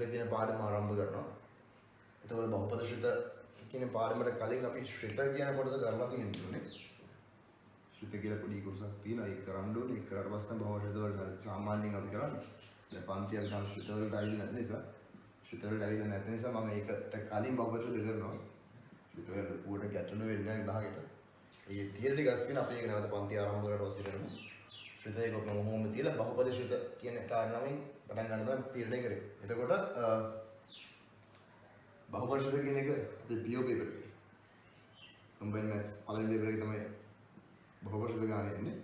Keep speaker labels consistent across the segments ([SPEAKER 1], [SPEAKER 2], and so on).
[SPEAKER 1] ශ්‍රිත කියන පාඩම ආරම්භ කරනවා. එතකොට බහුපද ශ්‍රිත කියන පාඩමට කලින් අපි ශ්‍රිත කියන කොටස කරලා තියෙනවා. ශ්‍රිත කියලා පොඩි කොටසක් තියෙනවා. ඒක කරන්න ඕනේ. ඒක කරලා පස්සේ බහුපද ශ්‍රිත වලට සාමාන්‍යයෙන් අපි කරන්නේ. දැන් පන්ති අපි නම් ශ්‍රිත වලට ඇවිල්ලා නැති නිසා ශ්‍රිත වලට ඇවිල්ලා නැති නිසා මම ඒකට කලින් බහුපද ශ්‍රිත කරනවා. ශ්‍රිත වලට පුවට ගැටලු වෙන්නේ නැහැ ගහකට. ඒ තියර ටිකක් තියෙන අපි ඒක නැවත පන්ති ආරම්භ කරලා පස්සේ කරමු. ශ්‍රිත එක කොහොමද තියලා බහුපද ශ්‍රිත කියන කාරණාවෙන් පටන් ගන්න තමයි තීරණය කරේ. එතකොට බහුපද ශ්‍රිත කියන එක අපි PO paper එකේ combined maths පළවෙනි paper එකේ තමයි බහුපද ශ්‍රිත ගන්න එන්නේ.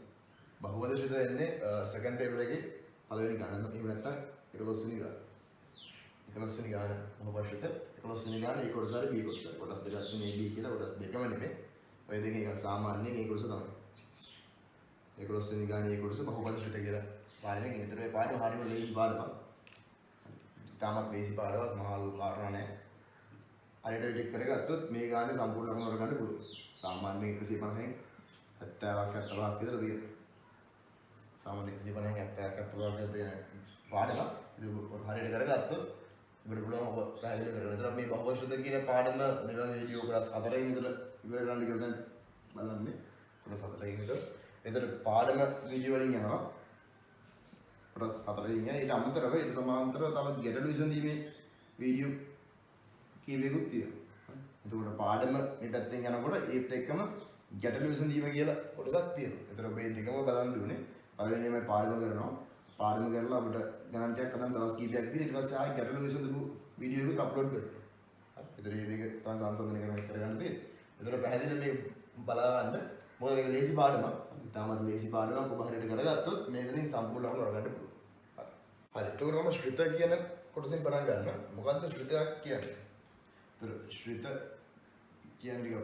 [SPEAKER 1] බහුපද ශ්‍රිත එන්නේ second paper එකේ පළවෙනි ගණන. එහෙම නැත්නම් 11 වෙනි ගාන. 11 වෙනි ගාන බහුපද ශ්‍රිත 11 වෙනි ගාන ඒ කොටස හරි B කොටස. කොටස් දෙකක් තියෙන A B කියලා කොටස් දෙකම නෙමෙයි. ඔය දෙකෙන් එකක් සාමාන්‍යයෙන් ඒ කොටස තමයි. 11 වෙනි ගානේ ඒ කොටස බහුපද ශ්‍රිත කියලා පාඩමෙන් ඉතින් මේ පාඩම හරියම ලේසි පාඩමක්. තාමත් ලේසි පාඩමක් මහලු කාරණා නැහැ. හරියට ටික කරගත්තොත් මේ ගානේ සම්පූර්ණ කරන ගන්න පුළුවන්. සාමාන්‍යයෙන් 150න් 70ක් 70ක් විතර තියෙනවා. සාමාන්‍යයෙන් 150න් 70ක් 70ක් විතර තියෙන පාඩමක්. ඒක හරියට කරගත්තොත් අපිට පුළුවන් ඔබ පැහැදිලි කරගන්න. ඒතර මේ බහුපද ශ්‍රිත කියන පාඩම මේ වගේ වීඩියෝ ක්ලාස් 4 ඉඳලා ඉවර කරන්න කියලා දැන් බලන්නේ. කොටස් 4 ඉඳලා. ඒතර පාඩම වීඩියෝ වලින් යනවා. කොටස් 4 ඉන්නේ. ඊට අමතරව ඊට සමාන්තරව තව ගැටළු විසඳීමේ වීඩියෝ කීපයකුත් තියෙනවා. එතකොට පාඩම මේ පැත්තෙන් යනකොට ඒත් එක්කම ගැටළු විසඳීම කියලා කොටසක් තියෙනවා. ඒතර මේ දෙකම බලන්න ඕනේ. පළවෙනිම පාඩම කරනවා. පාඩම කරලා අපිට ගණන් ටිකක් හදන්න දවස් කීපයක් තියෙන. ඊට පස්සේ ආයෙ ගැටළු විසඳපු වීඩියෝ එකක් අප්ලෝඩ් කරනවා. හරි. ඒතර මේ දෙක තමයි සංසන්දනය කරගන්න තියෙන්නේ. ඒතර පැහැදිලි මේ බලා ගන්න. මොකද මේක ලේසි පාඩමක්. ඉතාමත් ලේසි පාඩමක්. ඔබ හරියට කරගත්තොත් මේකෙන් සම්පූර්ණව කරගන්න පුළුවන්. හරි. එතකොට මම ශ්‍රිත කියන කොටසෙන් පටන් ගන්න. මොකද්ද ශ්‍රිතයක් කියන්නේ? ඒතර ශ්‍රිත කියන්නේ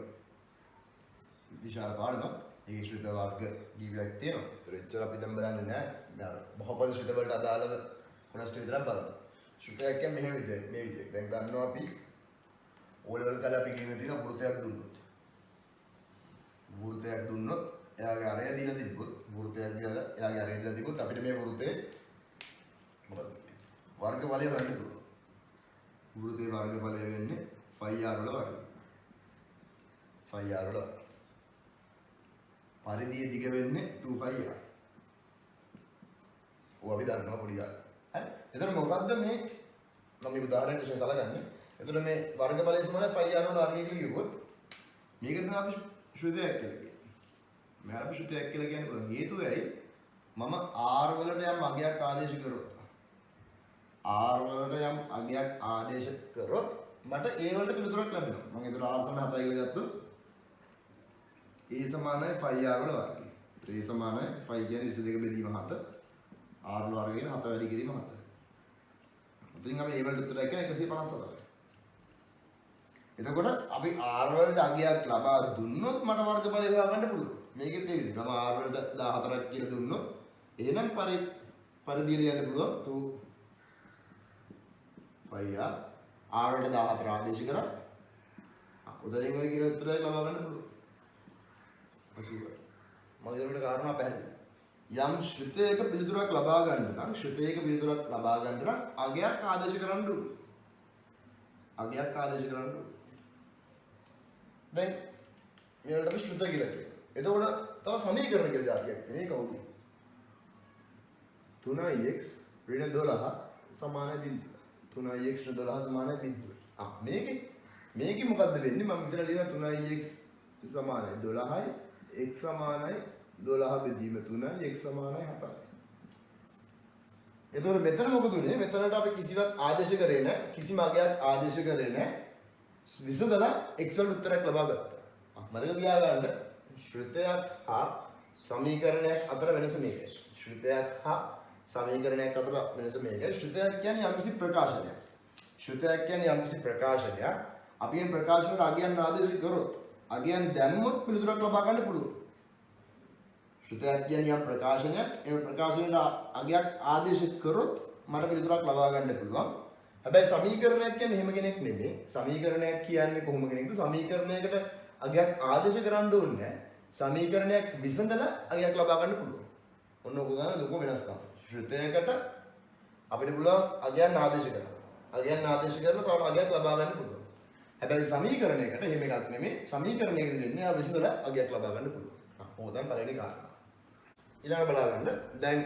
[SPEAKER 1] විශාල පාඩමක්. ඒකේ ශ්‍රිත වර්ග කීපයක් තියෙනවා. ඒතර එච්චර අපි දැන් බලන්නේ නැහැ. බහුපද ශ්‍රිත වලට අදාළව කොටස් ටික විතරක් බලමු. ශ්‍රිතයක් කියන්නේ මෙහෙම විදිහට. මේ විදිහට. දැන් ගන්නවා අපි O level කාලේ අපි කියන තියෙන වෘතයක් දුන්නොත්. වෘතයක් දුන්නොත් එයාගේ අරය දින තිබ්බොත් වෘතයක් කියලා එයාගේ අරය දින තිබ්බොත් අපිට මේ වෘතේ මොකද වර්ග බලය හොයන්න පුළුවන්. වෘතේ වර්ග බලය වෙන්නේ 5r වල වර්ගය. 5r වල වර්ගය. පරිධියේ දිග වෙන්නේ 2πr. ඔය අපි දන්නවා පොඩි කාලේ. හරි. එතකොට මොකද්ද මේ මම මේ උදාහරණයක් වශයෙන් සලකන්නේ. එතකොට මේ වර්ග බලය සමාන 5r වල වර්ගය කියලා කිව්වොත් මේකට තමයි අපි ශ්‍රිතයක් කියලා කියන්නේ. මම අපි ශ්‍රිතයක් කියලා කියන්නේ පුළුවන්. හේතුව ඇයි? මම r වලට යම් අගයක් ආදේශ කරොත් r වලට යම් අගයක් ආදේශ කරොත් මට a වලට පිළිතුරක් ලැබෙනවා. මම ඒතර r සමාන 7යි කියලා ගත්තොත් a සමානයි 5r වල වර්ගය. a සමානයි 5 කියන්නේ 22 බෙදීම 7. r වල වර්ගය කියන 7 වැඩි කිරීම 7. ඉතින් අපි a වලට උත්තරය කියන්නේ 154. එතකොට අපි r වලට අගයක් ලබා දුන්නොත් මට වර්ග බලය හොයාගන්න පුළුවන්. මේකෙත් ඒ විදිහට. මම r වලට 14ක් කියලා දුන්නොත් එහෙනම් පරිධිය ලියන්න පුළුවන් 2πr r වලට 14 ආදේශ කරා. උදලින් ඔය කියන උත්තරය ලබා ගන්න පුළුවන්. අසුබ. මගේ වලට කාරණා පැහැදිලි. යම් ශ්‍රිතයක පිළිතුරක් ලබා ගන්න නම් ශ්‍රිතයක පිළිතුරක් ලබා ගන්න නම් අගයක් ආදේශ කරන්න ඕනේ. අගයක් ආදේශ කරන්න ඕනේ. දැන් මේකට අපි ශ්‍රිත කියලා කියනවා. එතකොට තව සමීකරණ කියලා જાතියක් තියෙනවා. ඒක කවුද? 3x ඍණ 12 සමානයි බිඳුව. 3x ඍණ 12 සමානයි බිඳුව. මේකේ මොකද්ද වෙන්නේ? මම මෙතන ලියන 3x සමානයි 12යි x සමානයි 12 බෙදීම 3යි x සමානයි 7යි. එතකොට මෙතන මොකද උනේ? මෙතනට අපි කිසිවක් ආදේශ කරේ නැහැ. කිසිම අගයක් ආදේශ කරේ නැහැ. විසඳලා x වල උත්තරයක් ලබා ගත්තා. මතක තියාගන්න ශ්‍රිතයක් හා සමීකරණයක් අතර වෙනස මේකයි. ශ්‍රිතයක් හා සමීකරණයක් අතර වෙනස මේකයි. ශ්‍රිතයක් කියන්නේ යම්කිසි ප්‍රකාශනයක්. ශ්‍රිතයක් කියන්නේ යම්කිසි ප්‍රකාශනයක්. අපි මේ ප්‍රකාශනයට අගයන් ආදේශ කරොත් අගයන් දැම්මොත් පිළිතුරක් ලබා ගන්න පුළුවන්. ශ්‍රිතයක් කියන්නේ යම් ප්‍රකාශනයක්. ඒ ප්‍රකාශනයට අගයක් ආදේශ කරොත් මට පිළිතුරක් ලබා ගන්න පුළුවන්. හැබැයි සමීකරණයක් කියන්නේ එහෙම කෙනෙක් නෙමෙයි. සමීකරණයක් කියන්නේ කොහොම කෙනෙක්ද? සමීකරණයකට අගයක් ආදේශ කරන්න ඕනේ නැහැ. සමීකරණයක් විසඳලා අගයක් ලබා ගන්න පුළුවන්. ඔන්න ඔක ගන්න ලොකු වෙනස්කම. ශ්‍රිතයකට අපිට පුළුවන් අගයන් ආදේශ කරන්න. අගයන් ආදේශ කරලා තව අගයක් ලබා ගන්න පුළුවන්. හැබැයි සමීකරණයකට එහෙම එකක් නෙමෙයි. සමීකරණයකට දෙන්නේ ආ විසඳලා අගයක් ලබා ගන්න පුළුවන්. ඕක දැන් පළවෙනි කාරණා. ඊළඟ බලා ගන්න. දැන්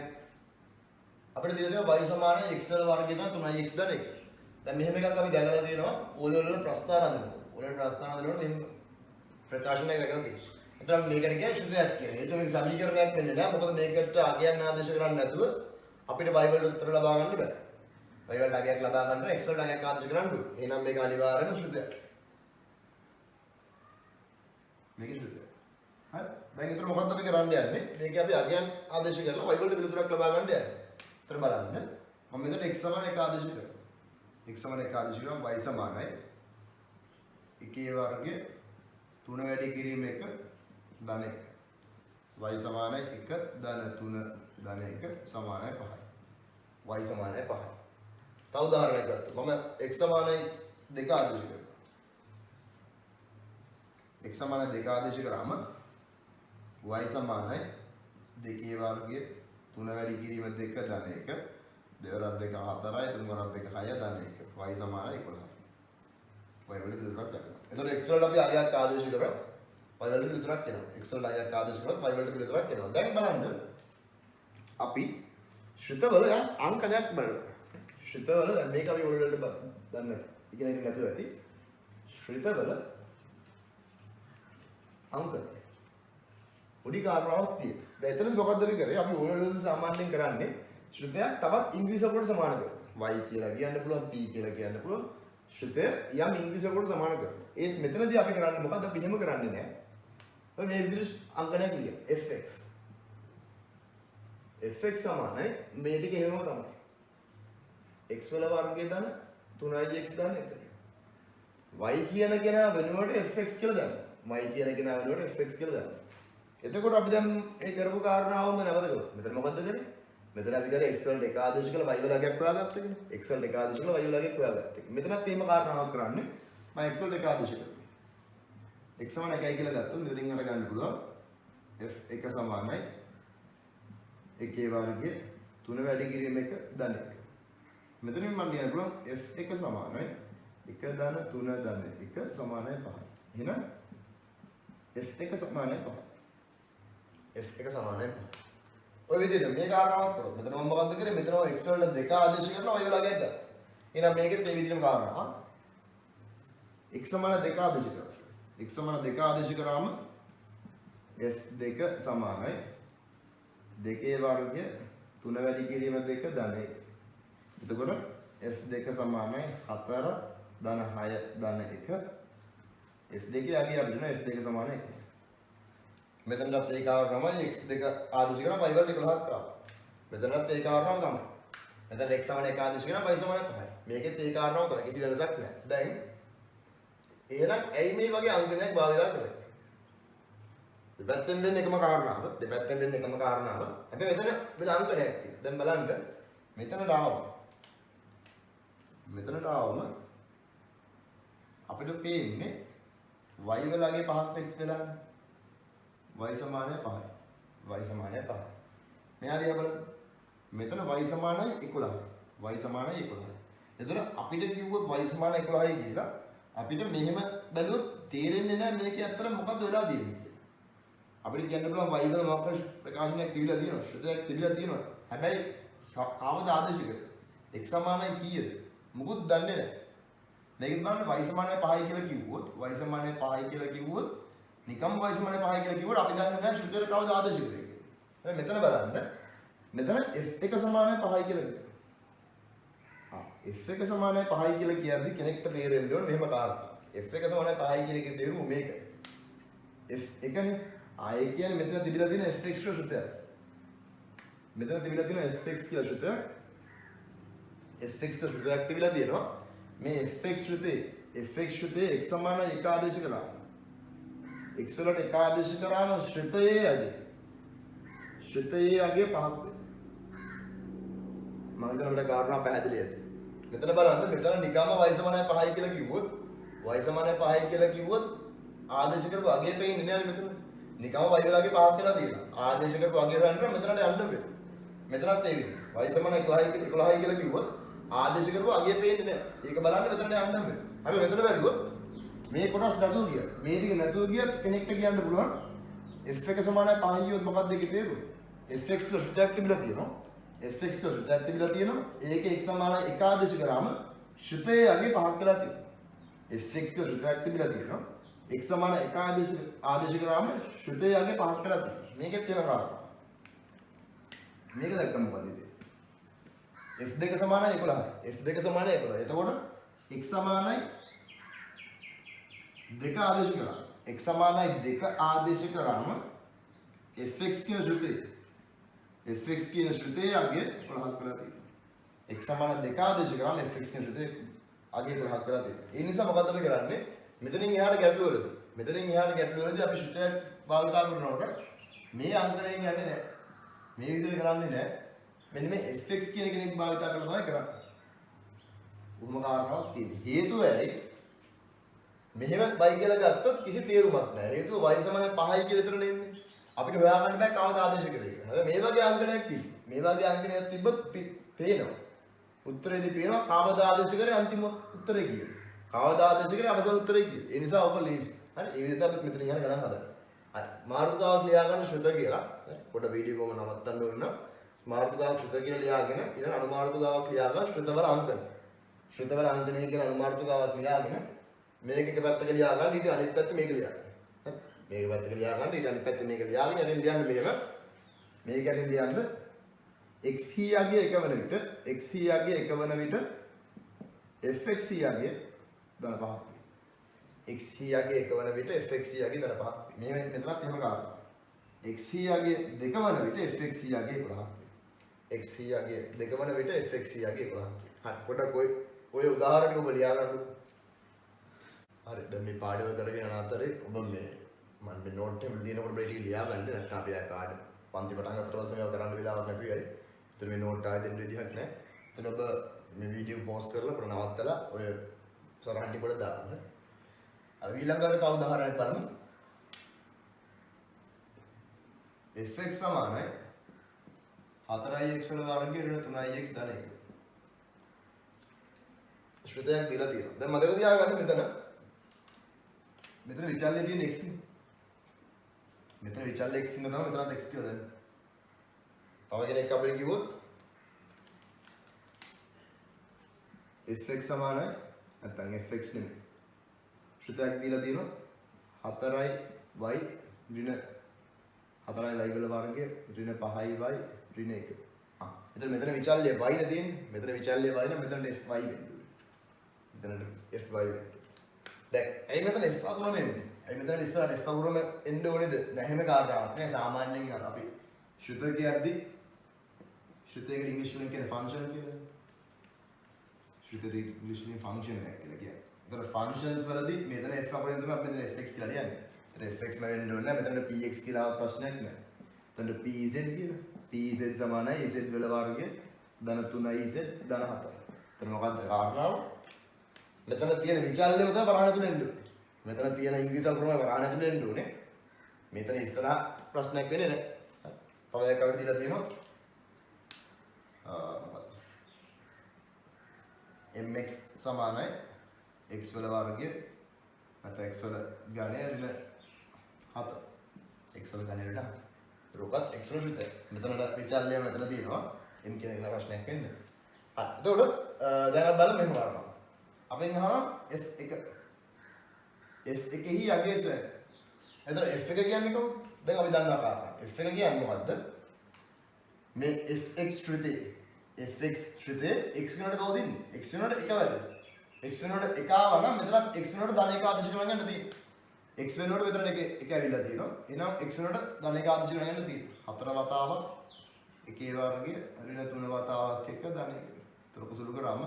[SPEAKER 1] අපිට දීලා තියෙනවා y සමාන x වර්ගය දා 3x දා 1. දැන් මෙහෙම එකක් අපි දැනලා තියෙනවා ඕලෙවල් වල ප්‍රස්ථාර අඳිනවා. ඕලෙවල් ප්‍රස්ථාර අඳිනකොට මෙහෙම ප්‍රකාශනය කරගන්න තියෙනවා. එතකොට මේකට කියන්නේ ශුද්ධයක් කියලා. ඒක මේක සමීකරණයක් වෙන්නේ නැහැ. මොකද මේකට අගයන් ආදේශ කරන්නේ නැතුව අපිට y වලට උත්තර ලබා ගන්න බෑ. y වලට අගයක් ලබා ගන්න x වලට අගයක් ආදේශ කරන්න ඕනේ. එහෙනම් මේක අනිවාර්යයෙන්ම ශුද්ධයක්. මේක ශුද්ධයක්. හරි. දැන් ඊතර මොකක්ද අපි කරන්න යන්නේ? මේක අපි අගයන් ආදේශ කරලා y වලට පිළිතුරක් ලබා ගන්න යන්නේ. ඊතර බලන්න. මම මෙතන x සමාන 1 ආදේශ කරනවා. x සමාන 1 ආදේශ කරනවා y සමානයි 1 වර්ගය 3 වැඩි කිරීම 1 ධන 1. y සමානයි 1 ධන 3 ධන 1 සමානයි 5යි. y සමානයි 5යි. තව උදාහරණයක් ගත්තා. මම x සමානයි 2 ආදේශ කරනවා. x සමානයි 2 ආදේශ කරාම y සමානයි 2 වර්ගය 3 වැඩි කිරීම 2 ධන 1 2 වරක් 2 4යි 3 වරක් 2 6යි ධන 1 y සමානයි 11යි. y වලට පිළිතුරක් ලැබෙනවා. එතකොට x වලට අපි අගයක් ආදේශ කරා y වලට පිළිතුරක් එනවා. x වලට අගයක් ආදේශ කරොත් y වලට පිළිතුරක් එනවා. දැන් බලන්න අපි ශ්‍රිතවල යම් අංකයක් බලනවා. ශ්‍රිතවල දැන් මේක අපි ඔය වලට දන්නේ ඉගෙන ගන්න නැතුව ඇති. ශ්‍රිතවල අංක පොඩි කාරණාවක් තියෙනවා. දැන් එතනදි මොකද්ද අපි කරේ? අපි ඔය වලට සාමාන්‍යයෙන් කරන්නේ ශ්‍රිතයක් තවත් ඉංග්‍රීසියකට සමාන කරනවා. y කියලා කියන්න පුළුවන්, p කියලා කියන්න පුළුවන්. ශ්‍රිතය යම් ඉංග්‍රීසියකට සමාන කරනවා. ඒත් මෙතනදී අපි කරන්නේ මොකද්ද? අපි එහෙම කරන්නේ නැහැ. ඔය මේ විදිහට අංකණයක් ලියන්න. fx fx සමානයි මේ ටික එහෙමම තමයි. x වල වර්ගය දන 3x දන 1. y කියන කෙනා වෙනුවට fx කියලා දානවා. y කියන කෙනා වෙනුවට fx කියලා දානවා. එතකොට අපි දැන් මේ කරපු කාරණාවම නැවත කරමු. මෙතන මොකද්ද කරේ? මෙතන අපි කරේ x වලට එක ආදේශ කළා y වල අගයක් හොයාගත්ත කෙනේ. x වලට එක ආදේශ කළා y වල අගයක් හොයාගත්ත එක. මෙතනත් එහෙම කාරණාවක් කරන්නේ. මම x වලට එක ආදේශ කරනවා. x සමාන 1යි කියලා ගත්තොත් මෙතනින් අර ගන්න පුළුවන් f1 සමානයි 1 වර්ගය 3 වැඩි කිරීම 1 ධන 1. මෙතනින් මම කියන්න පුළුවන් f1 සමානයි 1 ධන 3 ධන 1 සමානයි 5යි. එහෙනම් f1 සමානයි 5යි. f1 සමානයි 5යි. ඔය විදිහට මේ කාරණාවක් කරොත් මෙතන මම මොකද්ද කරේ? මෙතන x වලට 2 ආදේශ කරනවා y වල අගයක් ගත්තා. එහෙනම් මේකෙත් මේ විදිහටම කාරණා. x සමාන 2 ආදේශ කරනවා. x සමාන 2 ආදේශ කරාම f2 සමානයි 2 වර්ගය 3 වැඩි කිරීම 2 ධන 1. එතකොට f2 සමානයි 4 ධන 6 ධන 1. f2 යගේ අපිට න f2 සමානයි 1. මෙතනත් ඒ කාරණාව තමයි x2 ආදේශ කරන y වලට 11ක් ආවා. මෙතනත් ඒ කාරණාව තමයි. මෙතන x සමාන 1 ආදේශ කරන y සමාන 5යි. මේකෙත් ඒ කාරණාව තමයි. කිසි වෙනසක් නැහැ. දැන් එහෙනම් ඇයි මේ වගේ අංකණයක් භාවිත කරන්නේ? දෙපැත්තෙන් වෙන්නේ එකම කාරණාව. දෙපැත්තෙන් වෙන්නේ එකම කාරණාව. හැබැයි මෙතන වෙන අංකණයක් තියෙනවා. දැන් බලන්න මෙතනට ආවම අපිට පේන්නේ y වලගේ පහක් වෙලානේ. y සමානයි 5යි. y සමානයි 5යි. මෙහා දිහා බලන්න. මෙතන y සමානයි 11යි. y සමානයි 11යි. එතන අපිට කිව්වොත් y සමානයි 11යි කියලා අපිට මෙහෙම බැලුවොත් තේරෙන්නේ නැහැ මේකේ අතර මොකද්ද වෙලා තියෙන්නේ කියලා. අපිට කියන්න පුළුවන් y වල මොකක් ප්‍රකාශනයක් තිබිලා තියෙනවා, ශ්‍රිතයක් තිබිලා තියෙනවා. හැබැයි කවද ආදේශ කරේ? x සමානයි කීයද? මොකුත් දන්නේ නැහැ. මේකත් බලන්න y සමානයි 5යි කියලා කිව්වොත්, y සමානයි 5යි කියලා කිව්වොත්, නිකම් y සමානයි 5යි කියලා කිව්වොත් අපි දන්නේ නැහැ ශ්‍රිතයට කවද ආදේශ කරේ කියලා. හැබැයි මෙතන බලන්න. මෙතන f1 සමානයි 5යි කියලා කියනවා. f1 සමානයි 5යි කියලා කියන්නේ කෙනෙක්ට තේරෙන්න ඕන මෙහෙම කාරණා. f1 සමානයි 5යි කියන එකේ තේරුම මේක. f1නේ ආයේ කියන්නේ මෙතන තිබිලා තියෙන fx කියලා ශ්‍රිතයක්. මෙතන තිබිලා තියෙන fx කියලා ශ්‍රිතයක්. fx කියලා ශ්‍රිතයක් තිබිලා තියෙනවා. මේ fx ශ්‍රිතේ x සමානයි 1 ආදේශ කරා. x වලට 1 ආදේශ කරාම ශ්‍රිතයේ අගය 5ක් වෙනවා. මම හිතනවා කාරණා පැහැදිලි ඇති. මෙතන බලන්න මෙතන නිකම්ම y සමානයි 5යි කියලා කිව්වොත් y සමානයි 5යි කියලා කිව්වොත් ආදේශ කරපු අගය පෙන්නේ නෑ මෙතන. නිකම්ම y වලගේ 5ක් වෙලා තියෙනවා. ආදේශ කරපු අගය හොයන්න මෙතනට යන්න වෙනවා. මෙතනත් ඒ විදිහට y සමානයි 11යි කියලා කිව්වොත් ආදේශ කරපුවා අගේ පේන්නේ නැහැ. ඒක බලන්න මෙතනට යන්න බෑ. අපි මෙතන බැලුවොත් මේ කොටස් නැතුව ගියා. මේ ටික නැතුව ගියත් කෙනෙක්ට කියන්න පුළුවන් f එක සමානයි 5 කියොත් මොකක්ද ඒකේ තේරුම? fx කියලා ශ්‍රුතයක් තිබිලා තියෙනවා. fx කියලා ශ්‍රුතයක් තිබිලා තියෙනවා. ඒකේ x සමානයි 1 ආදේශ කරාම ශ්‍රුතයේ අගේ 5ක් වෙලා තියෙනවා. fx කියලා ශ්‍රුතයක් තිබිලා තියෙනවා. x සමාන 1 ආදේශ කරාම ශ්‍රුතයේ අගේ 5ක් වෙලා තියෙනවා. මේකෙත් තියෙන කාරණා. මේක දැක්කම මොකද ඉතින්? f2 සමානයි 11. f2 සමානයි 11. එතකොට x සමානයි 2 ආදේශ කරාම x සමානයි 2 ආදේශ කරාම fx කියන ශ්‍රුතේ fx කියන ශ්‍රුතේ අගේ 11ක් වෙලා තියෙනවා. x සමාන 2 ආදේශ කරාම fx කියන ශ්‍රුතේ අගේ 11ක් වෙලා තියෙනවා. ඒ නිසා මොකද්ද අපි කරන්නේ? මෙතනින් එහාට ගැටලුවලදී මෙතනින් එහාට ගැටලුවලදී අපි ශ්‍රුතයක් භාවිතා කරනකොට මේ අංකණයෙන් යන්නේ නැහැ. මේ විදිහට කරන්නේ නැහැ. මෙන්න මේ fx කියන කෙනෙක් භාවිතා කරලා තමයි කරන්නේ. උම කාරණාවක් තියෙනවා. හේතුව ඇයි? මෙහෙම y කියලා ගත්තොත් කිසි තේරුමක් නැහැ. හේතුව y සමාන 5යි කියලා විතරනේ එන්නේ. අපිට හොයාගන්න බෑ කවද ආදේශ කරේ කියලා. හැබැයි මේ වගේ අංකණයක් තිබ්බ. මේ වගේ අංකණයක් තිබ්බොත් පේනවා. උත්තරේදී පේනවා කවද ආදේශ කරේ අන්තිම උත්තරේ කියලා. කවද ආදේශ කරේ අවසන් උත්තරේ කියලා. ඒ නිසා ඔබ ලීසි. හරි ඒ විදිහට අපි මෙතන යන ගණන් හදන්න. හරි මාතෘකාවක් ලියා ගන්න ශ්‍රුත කියලා. හරි පොඩ වීඩියෝ කොම නවත්තන්න ඕන නම් මාතෘකාවක් ශ්‍රුත කියලා ලියාගෙන ඊළඟ අනුමාතෘකාවක් ලියා ගන්න ශ්‍රුතවල අංකන. ශ්‍රුතවල අංකණය කියන අනුමාතෘකාවක් ලියාගෙන මේක එක පැත්තක ලියා ගන්න ඊට අනිත් පැත්ත මේක ලියා ගන්න. මේක පැත්තක ලියා ගන්න ඊට අනිත් පැත්ත මේක ලියාගෙන යටින් ලියන්න මෙහෙම. මේක යටින් ලියන්න x ඊයගේ එක වන විට x ඊයගේ එක වන විට fx ඊයගේ ධන පහක්. x ඊයගේ එක වන විට fx ඊයගේ ධන පහක්. මේ මෙතනත් එහෙම කාරණා. x ඊයගේ දෙක වන විට fx ඊයගේ 11ක්. x ඊයගේ දෙක වන විට fx ඊයගේ 11ක්. හරි පොඩක් ඔය උදාහරණයක් ඔබ ලියා ගන්න. හරි දැන් මේ පාඩම කරගෙන යන අතරේ ඔබ මේ මම මේ නෝට් එක ලියනකොට බ්‍රේට් එක ලියා ගන්න නැත්නම් අපි ආය පාඩම පන්ති පටන් ගන්නතර පස්සේ මේක කරන්න වෙලාවක් නැතුවයි. ඒතර මේ නෝට් ආයෙ දෙන්න විදිහක් නැහැ. ඒතර ඔබ මේ වීඩියෝ පෝස් කරලා පොර නවත්තලා ඔය සරහන් ටික වල දාන්න. අපි ඊළඟට තව උදාහරණයක් බලමු. fx සමානයි 4x වල වර්ගය ඍණ 3x ධන 1. ශ්‍රුතයක් දීලා තියෙනවා. දැන් මතක තියාගන්න මෙතන විචල්්‍යයේ තියෙන x නේ. මෙතන විචල්්‍ය x ඉන්න තමයි මෙතනත් x කියලා දැන්. තව කෙනෙක් අපිට කිව්වොත් fx සමානයි නැත්නම් fx නෙමෙයි. ශ්‍රුතයක් දීලා තියෙනවා 4y ඍණ 4y වල වර්ගය ඍණ 5y ඍණ 1. එතන මෙතන විචල්්‍ය y නේ තියෙන්නේ. මෙතන විචල්්‍ය y නම් මෙතන fy වෙන්නේ. මෙතන fy වෙන්නේ. දැන් ඇයි මෙතන f අකුරම එන්නේ? ඇයි මෙතන ඉස්සරහට f අකුරම එන්න ඕනේද? නැහැම කාරණාවක් නේ. සාමාන්‍යයෙන් අර අපි ශ්‍රුත කියද්දි ශ්‍රුතයකට ඉංග්‍රීසි වලින් කියන ෆන්ක්ෂන් කියලා. ශ්‍රුතේ ඉංග්‍රීසි වලින් ෆන්ක්ෂන් එකක් කියලා කියන්නේ. ඒතර ෆන්ක්ෂන්ස් වලදී මෙතන f අකුරෙන් තමයි අපි මෙතන fx කියලා ලියන්නේ. ඒතර fx ම වෙන්න ඕනේ නැහැ. මෙතන px කියලා ප්‍රශ්නයක් නැහැ. එතන pz කියලා. pz සමානයි z වල වර්ගය ධන 3iz ධන 4. එතන මොකක්ද කාරණාව? මෙතන තියෙන විචල්්‍යම තමයි වරහණ තුන එන්න ඕනේ. මෙතන තියෙන ඉංග්‍රීසි අකුරම වරහණ තුන එන්න ඕනේ. මෙතන ඉස්සරහ ප්‍රශ්නයක් වෙන්නේ නැහැ. තව එකක් අපිට දීලා තියෙනවා. mx සමානයි x වල වර්ගය නැත්නම් x වල ඝනය ඍණ 7. x වල ඝනය ඍණ 7. රෝකත් x වල ශ්‍රුතය. මෙතනට විචල්්‍යම මෙතන තියෙනවා. m කියන එක ප්‍රශ්නයක් වෙන්නේ. හරි. එතකොට දැන් අපි බලමු මෙහෙම කරනවා. අපෙන් අහනවා f1 එහි අගය සොයන්න. එතන f1 කියන්නේ කොහොමද? දැන් අපි දන්නවා කාරණා. f1 කියන්නේ මොකද්ද? මේ fx ශ්‍රුතේ fx ශ්‍රුතේ x වෙනකොට කවුද ඉන්නේ? x වෙනකොට 1 වැඩි. x වෙනකොට 1 ආවා නම් මෙතනත් x වෙනකොට ධන 1 ආදේශ කරගෙන යන්න තියෙනවා. x වෙනකොට මෙතන 1 ඇවිල්ලා තියෙනවා. එහෙනම් x වෙනකොට ධන 1 ආදේශ කරගෙන යන්න තියෙනවා. 4 වතාවක් 1 වර්ගය ඍණ 3 වතාවක් 1 ධන 1. ඒතර කුසල කරාම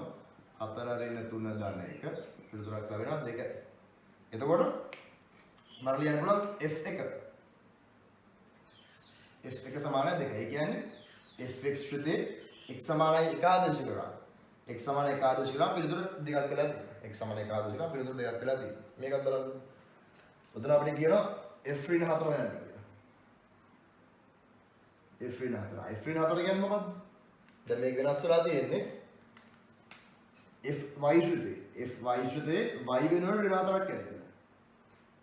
[SPEAKER 1] 4 ඍණ 3 ධන 1 පිළිතුරක් ලැබෙනවා 2යි. එතකොට මම ලියන්න පුළුවන් f1 සමානයි 2. ඒ කියන්නේ fx ශ්‍රුතේ x සමානයි 1 ආදේශ කරා. x සමානයි 1 ආදේශ කරා පිළිතුර දෙකක් වෙලා තියෙනවා. x සමානයි 1 ආදේශ කරා පිළිතුර දෙකක් වෙලා තියෙනවා. මේකත් බලන්න. උදේට අපිට කියනවා f ඍණ 4 හොයන්න කියලා. f ඍණ 4. f ඍණ 4 කියන්නේ මොකද්ද? දැන් මේක වෙනස් වෙලා තියෙන්නේ. fy ශ්‍රිතේ y වෙනුවට ඍණ 4ක් ඇවිල්ලා.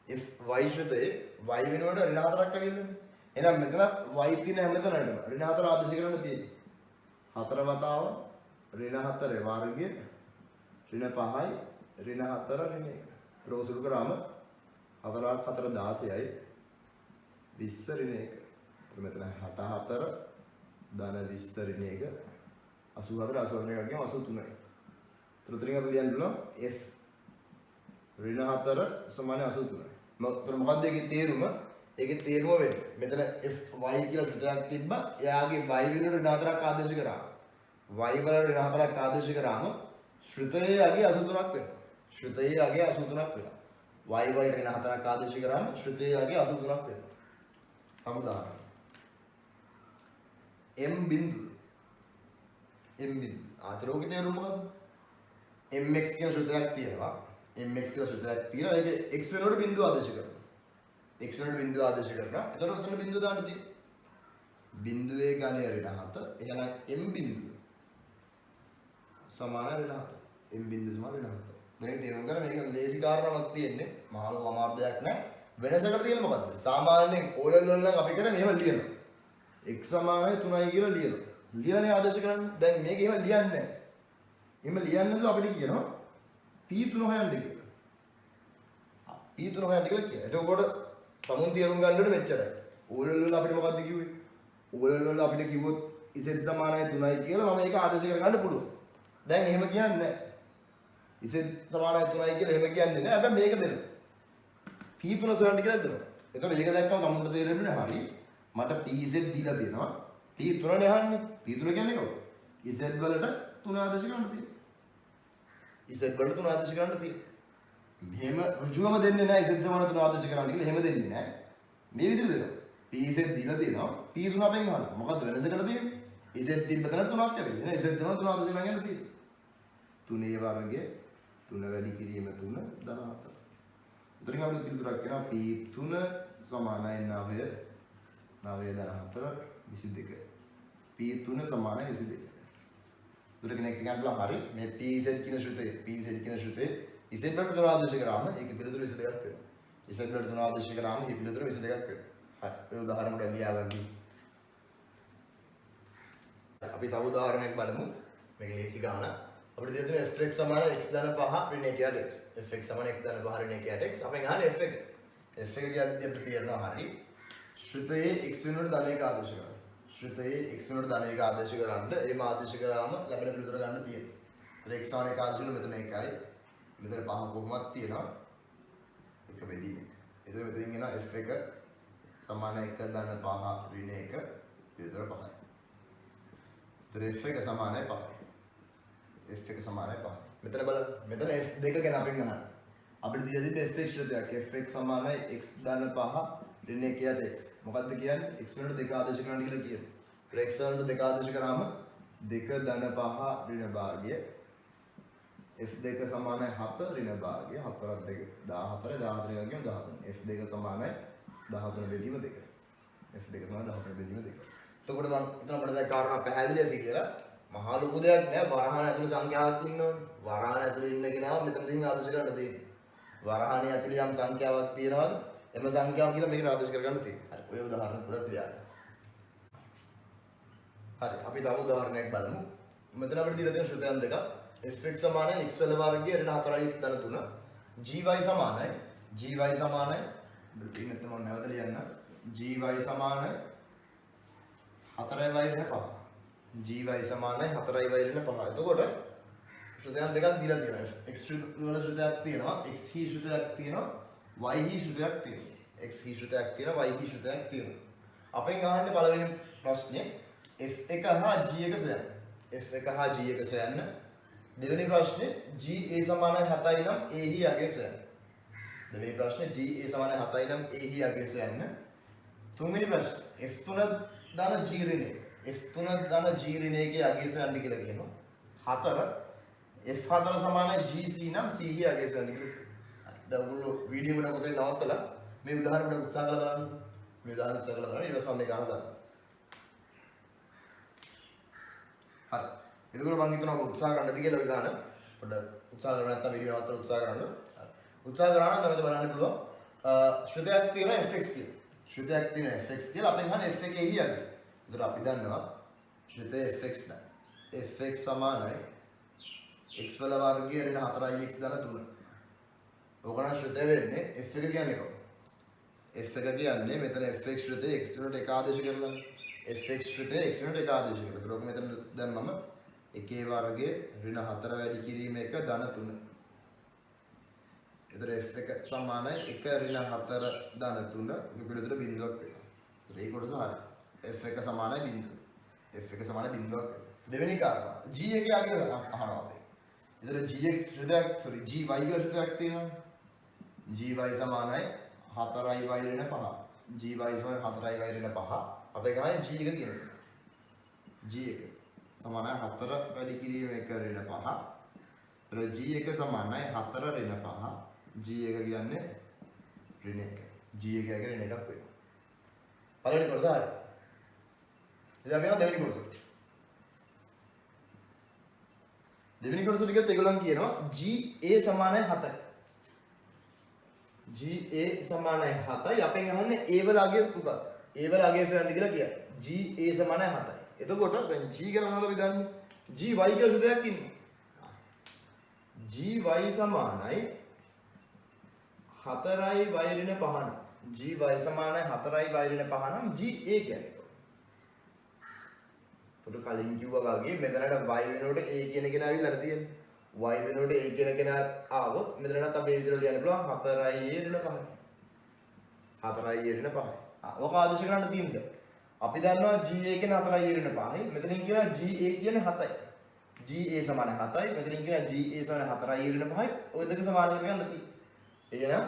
[SPEAKER 1] fy ශ්‍රිතේ y වෙනුවට ඍණ 4ක් ඇවිල්ලානේ. එහෙනම් මෙතන y තියෙන හැමතැනම ඍණ 4 ආදේශ කරන්න තියෙන්නේ. 4 වතාව ඍණ 4 වර්ගය ඍණ 5යි ඍණ 4 ඍණ 1. ප්‍රෝසුරු කරාම 4ක් 4 16යි 20 ඍණ 1. මෙතන 64 ධන 20 ඍණ 1 84 84 එකක් ගියම 83යි. උතරින් අපි ලියන්න පුළුවන් f ඍණ 4 සමාන 83යි. මොකක්ද ඒකේ තේරුම? ඒකේ තේරුම වෙන්නේ මෙතන fy කියලා ශ්‍රිතයක් තිබ්බා. එයාගේ y වෙනුවට ඍණ 4ක් ආදේශ කරා. y වල ඍණ 4ක් ආදේශ කරාම ශ්‍රිතයේ අගේ 83ක් වෙනවා. ශ්‍රිතයේ අගේ 83ක් වෙනවා. y වලට ඍණ 4ක් ආදේශ කරාම ශ්‍රිතයේ අගේ 83ක් වෙනවා. සමුදාහරණ m බිඳුව ආතරෝගේ තේරුම මොකද්ද? mx කියන ශ්‍රිතයක් තියෙනවා. mx කියලා ශ්‍රිතයක් තියෙනවා. ඒකේ x වෙනුවට බිඳුව ආදේශ කරනවා. x වෙනුවට බිඳුව ආදේශ කරනවා. එතකොට උතන බිඳුව දාන්න තියෙන්නේ. බිඳුවේ ඝනය ඍණ 7. එහෙනම් m බිඳුව සමාන ඍණ 7. m බිඳුව සමාන ඍණ 7. දැන් තේරුම් ගන්න මේක ලේසි කාරණාවක් තියෙන්නේ. මහලු අමාර්ථයක් නැහැ. වෙනසකට තියෙන්නේ මොකද්ද? සාමාන්‍යයෙන් ඕලෙල් වල නම් අපි කරන්නේ එහෙම ලියනවා. x සමානයි 3යි කියලා ලියනවා. ලියන්නේ ආදේශ කරන්නේ. දැන් මේක එහෙම ලියන්නේ නැහැ. එහෙම ලියන්නේ නැතුව අපිට කියනවා p3 හොයන්න කියලා. p3 හොයන්න කියලා කියනවා. එතකොට සමුන් තේරුම් ගන්න ඕනේ මෙච්චරයි. ඕලෙල් වල අපිට මොකද්ද කිව්වේ? ඕලෙල් වල අපිට කිව්වොත් z සමානයි 3යි කියලා මම ඒක ආදේශ කරගන්න පුළුවන්. දැන් එහෙම කියන්නේ නැහැ. z සමානයි 3යි කියලා එහෙම කියන්නේ නැහැ. හැබැයි මේක දෙන්න. p3 සොයන්න කියලා දෙනවා. එතකොට ඒක දැක්කම තමුන්ට තේරෙන්නේ හරි. මට pz දීලා තියෙනවා. p3 නේ අහන්නේ. p3 කියන්නේ කොහොමද? z වලට 3 ආදේශ කරන්න තියෙනවා. z වලට 3 ආදේශ කරන්න තියෙනවා. මෙහෙම ඍජුවම දෙන්නේ නැහැ z සමාන 3 ආදේශ කරන්න කියලා. එහෙම දෙන්නේ නැහැ. මේ විදිහට දෙනවා. pz දීලා තියෙනවා. p3 අපෙන් අහනවා. මොකද්ද වෙනසකට තියෙන්නේ? z තිබ්බ තැන 3ක් ලැබෙන්නේ. නේද? z සමාන 3 ආදේශ කරන්න යන්න තියෙනවා. 3 වර්ගය 3 වැඩි කිරීම 3 ධන 4. උතරින් අපිට පිළිතුරක් එනවා p3 සමානයි 9 9 ධන 4 22. p3 සමානයි 22. උතර කෙනෙක් කියනවා හරි මේ pz කියන ශ්‍රිතේ z වලට 3 ආදේශ කරාම ඒක පිළිතුර 22ක් වෙනවා. z වලට 3 ආදේශ කරාම ඒ පිළිතුර 22ක් වෙනවා. හරි. ඒ උදාහරණයක් ලියා ගන්න. අපි තව උදාහරණයක් බලමු. මේක ලේසි ගන්න. අපිට දෙන්නේ fx සමාන x ධන 5 ඍණ 1 x. fx සමාන x ධන 5 ඍණ 1 x. අපෙන් අහන්නේ f එක. f එක කියද්දී අපිට තේරෙනවා හරි. ශ්‍රිතයේ x වෙනුවට ධන 1 ආදේශ කරනවා. ශ්‍රිතයේ x වෙනුවට ධන 1 ආදේශ කරාම එහෙම ආදේශ කරාම ලැබෙන පිළිතුර ගන්න තියෙනවා. x සමාන 1 ආදේශ කරලා මෙතන 1යි. මෙතන 5 කොහොමද තියෙනවා? එක බෙදීම. එතකොට මෙතනින් එනවා f එක සමාන 1 ධන 5 ඍණ 1 පිළිතුර 5යි. f එක සමානයි 5යි. f එක සමානයි 5. මෙතන බලන්න. මෙතන f2 ගැන අපෙන් අහන්න. අපිට දීලා තියෙන්නේ fx ශ්‍රේණියක්. fx සමානයි x ධන 5 ඍණ 1 x. මොකද්ද කියන්නේ? x වලට 2 ආදේශ කරන්න කියලා කියනවා. x වලට 2 ආදේශ කරාම 2 ධන 5 ඍණ භාගය f2 සමානයි 7 ඍණ භාගය 4ක් 2 14 14 ගියම 13. f2 සමානයි 13 බෙදීම 2. f2 සමානයි 14 බෙදීම 2. එතකොට මම එතන අපිට දැන් කාරණා පැහැදිලිද කියලා මහා ලොකු දෙයක් නෑ. වරහන් ඇතුළේ සංඛ්‍යාවක් ඉන්නවනේ. වරහන් ඇතුළේ ඉන්න කෙනාව මෙතනදී ආදේශ කරන්න තියෙන්නේ. වරහනේ ඇතුළේ යම් සංඛ්‍යාවක් තියෙනවද? එම සංඛ්‍යාව කියලා මේකට ආදේශ කරගන්න තියෙන්නේ. හරි. ඔය උදාහරණ පුරා ක්‍රියාවක්. හරි. අපි තව උදාහරණයක් බලමු. මෙතන අපිට දීලා තියෙන ශ්‍රුතයන් දෙකක්. fx සමානයි x වල වර්ගය ඍණ 4x ධන 3. gy සමානයි ඉන්නත් මම නැවත ලියන්න. gy සමානයි 4y ඍණ 5. gy සමානයි 4y ඍණ 5. එතකොට ශ්‍රුතයන් දෙකක් දීලා තියෙනවා. x වල ශ්‍රුතයක් තියෙනවා, x හි ශ්‍රුතයක් තියෙනවා, y හි ශ්‍රුතයක් තියෙනවා. x හි ශ්‍රුතයක් තියෙනවා, y හි ශ්‍රුතයක් තියෙනවා. අපෙන් අහන්නේ පළවෙනි ප්‍රශ්නේ f1 හා g1 සොයන්න. f1 හා g1 සොයන්න. දෙවෙනි ප්‍රශ්නේ ga සමානයි 7යි නම් a හි අගය සොයන්න. දෙවෙනි ප්‍රශ්නේ ga සමානයි 7යි නම් a හි අගය සොයන්න. තුන්වෙනි ප්‍රශ්නේ f3 ධන g ඍණ 1. f3 ධන g ඍණ 1 ගේ අගය සොයන්න කියලා කියනවා. 4 f4 සමානයි gc නම් c හි අගය සොයන්න කියලා. හරි. දැන් ඔයගොල්ලෝ වීඩියෝ එක කොටේ නවත්තලා මේ උදාහරණයක් උත්සාහ කරලා බලන්න. මේ උදාහරණ උත්සාහ කරලා බලන්න ඊට පස්සේ මම මේක අහලා දාන්න. හරි. එතකොට මම හිතනවා උත්සාහ කරන්නද කියලා විධාන පොඩ්ඩක් උත්සාහ කරලා නැත්නම් වීඩියෝ නවත්තලා උත්සාහ කරන්න. උත්සාහ කරා නම් තමයි බලන්න පුළුවන්. ශ්‍රුතයක් තියෙන fx කියලා. ශ්‍රුතයක් තියෙන fx කියලා අපෙන් අහන්නේ f එකේ ඊයගේ. ඒතර අපි දන්නවා ශ්‍රුතේ fx නා. fx සමානයි x වල වර්ගය ඍණ 4x ධන 3. ඕකනම් ශ්‍රුතය වෙන්නේ f එක කියන්නේ කොහොමද? f එක කියන්නේ මෙතන fx ශ්‍රුතේ x තුනට එක ආදේශ කරලා fx ශ්‍රුතේ x තුනට එක ආදේශ කරලා. ඒක මෙතන දැම්මම එකේ වර්ගය ඍණ 4 වැඩි කිරීම එක ධන 3. එතන f එක සමානයි 1 ඍණ 4 ධන 3 පිළිතුර බිඳුවක් වෙනවා. ඒතර ඒ කොටස හරියි. f එක සමානයි බිඳුව. f එක සමානයි බිඳුවක්. දෙවෙනි කාරණා g එකේ ආගේ අහනවා අපි. එතන gx ශ්‍රදයක් gy කියලා ශ්‍රදයක් තියෙනවා. gy සමානයි 4y ඍණ 5. gy සමානයි 4y ඍණ 5. අපේ ගානේ g එක කියනවා. g එක සමානයි 4 වැඩි කිරීම 1 ඍණ 5. එතන g එක සමානයි 4 ඍණ 5. g එක කියන්නේ ඍණ 1. g එක කියන්නේ ඍණ 1ක් වෙනවා. පළවෙනි කොටස හරියි. ඉතින් අපි යනවා දෙවෙනි කොටසට. දෙවෙනි කොටසට ගියොත් ඒගොල්ලන් කියනවා GA සමානයි 7යි. GA සමානයි 7යි. අපෙන් අහන්නේ A වල අගය මොකක්ද? A වල අගය සොයන්න කියලා කියනවා. GA සමානයි 7යි. එතකොට දැන් G ගැන මොනවද අපි දන්නේ? GY කියලා සුදයක් ඉන්නවා. GY සමානයි 4යි y ඍණ 5 නම් GY සමානයි 4යි y ඍණ 5 නම් GA කියන්නේ. උඩ කලින් කිව්වා වගේ මෙතනට y වෙනකොට a කියන කෙනා ඇවිල්ලා තියෙන්නේ. y වෙනකොට a කියන කෙනා ආවොත් මෙතනට අපි ඒ විදිහට ලියන්න පුළුවන් 4i ඍණ 5. 4i ඍණ 5. ඔක ආදේශ කරන්න තියෙන්නේ. අපි දන්නවා ga කියන 4i ඍණ 5යි. මෙතනින් කියනවා ga කියන්නේ 7යි. ga සමාන 7යි. මෙතනින් කියනවා ga සමාන 4i ඍණ 5යි. ඔය දෙක සමාන කරගන්න තියෙන්නේ. එහෙනම්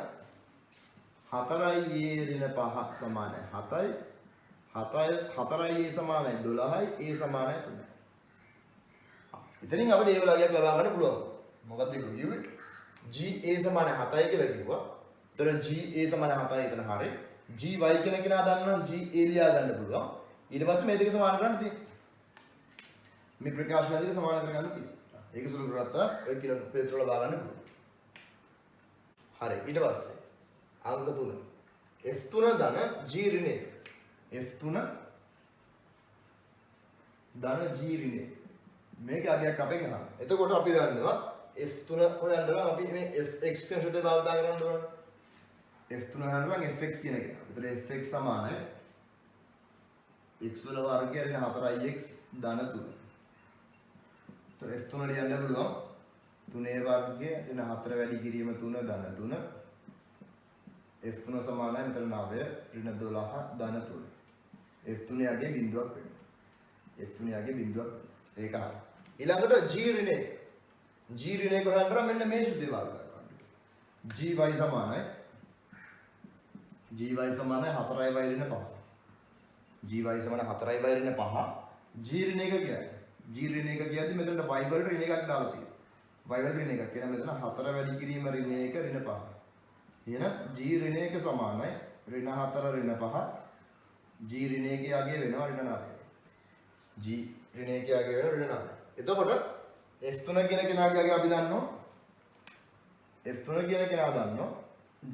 [SPEAKER 1] 4i ඍණ 5 සමාන 7යි. 4i සමානයි 12යි a සමානයි 3යි. ඉතින් අපිට ඒ වලගයක් ලබා ගන්න පුළුවන්. මොකක්ද කිව්වේ? GA සමානයි 7යි කියලා කිව්වා. ඒතර GA සමානයි 7යි එතන හරියි. GY කියන කෙනා දන්නවා GA ලියා ගන්න පුළුවන්. ඊට පස්සේ මේ දෙක සමාන කරන්න තියෙනවා. මේ ප්‍රකාශන දෙක සමාන කරගන්න තියෙනවා. ඒක සුළු කරගත්තා ඔය කියන පිළිතුර ලබා ගන්න පුළුවන්. හරි ඊට පස්සේ අංක 3 F3 ධන G ඍණ 1 F3 ධන G ඍණ 1 මේක අගයක් අපෙන් අහනවා. එතකොට අපි දන්නවා F3 හොයන්න නම් අපි මේ fx කියන සුදේ භාවිතා කරන්න ඕන. F3 හොයන්න නම් fx කියන එක. ඒතර fx සමානයි x වල වර්ගය ඍණ 4ix ධන 3. ඒතර F3 ලියන්න පුළුවන් 3 වර්ගය ඍණ 4 වැඩි කිරීම 3 ධන 3. F3 සමානයි මෙතන 9 ඍණ 12 ධන 3. F3 යගේ බිඳුවක් වෙනවා. F3 යගේ බිඳුවක් ඒක හරියි. ඊළඟට G ඍණ 1. G ඍණ 1 හොයන්න නම් මෙන්න මේ සුදේ භාවිතා කරන්න. GY සමානයි 4y ඍණ 5. GY සමාන 4y ඍණ 5. G ඍණ 1 කියන්නේ. G ඍණ 1 කියද්දි මෙතනට y වලට ඍණ එකක් දාලා තියෙනවා. y වල ඍණ එකක්. එහෙනම් මෙතන 4 වැඩි කිරීම ඍණ 1 ඍණ 5. එහෙනම් G ඍණ 1 සමානයි ඍණ 4 ඍණ 5. G ඍණ 1 යගේ වෙනවා ඍණ 9. G ඍණ 1 යගේ වෙනවා ඍණ 9. එතකොට F3 කියන කෙනාගේ අපි දන්නවා. F3 කියන කෙනා දන්නවා.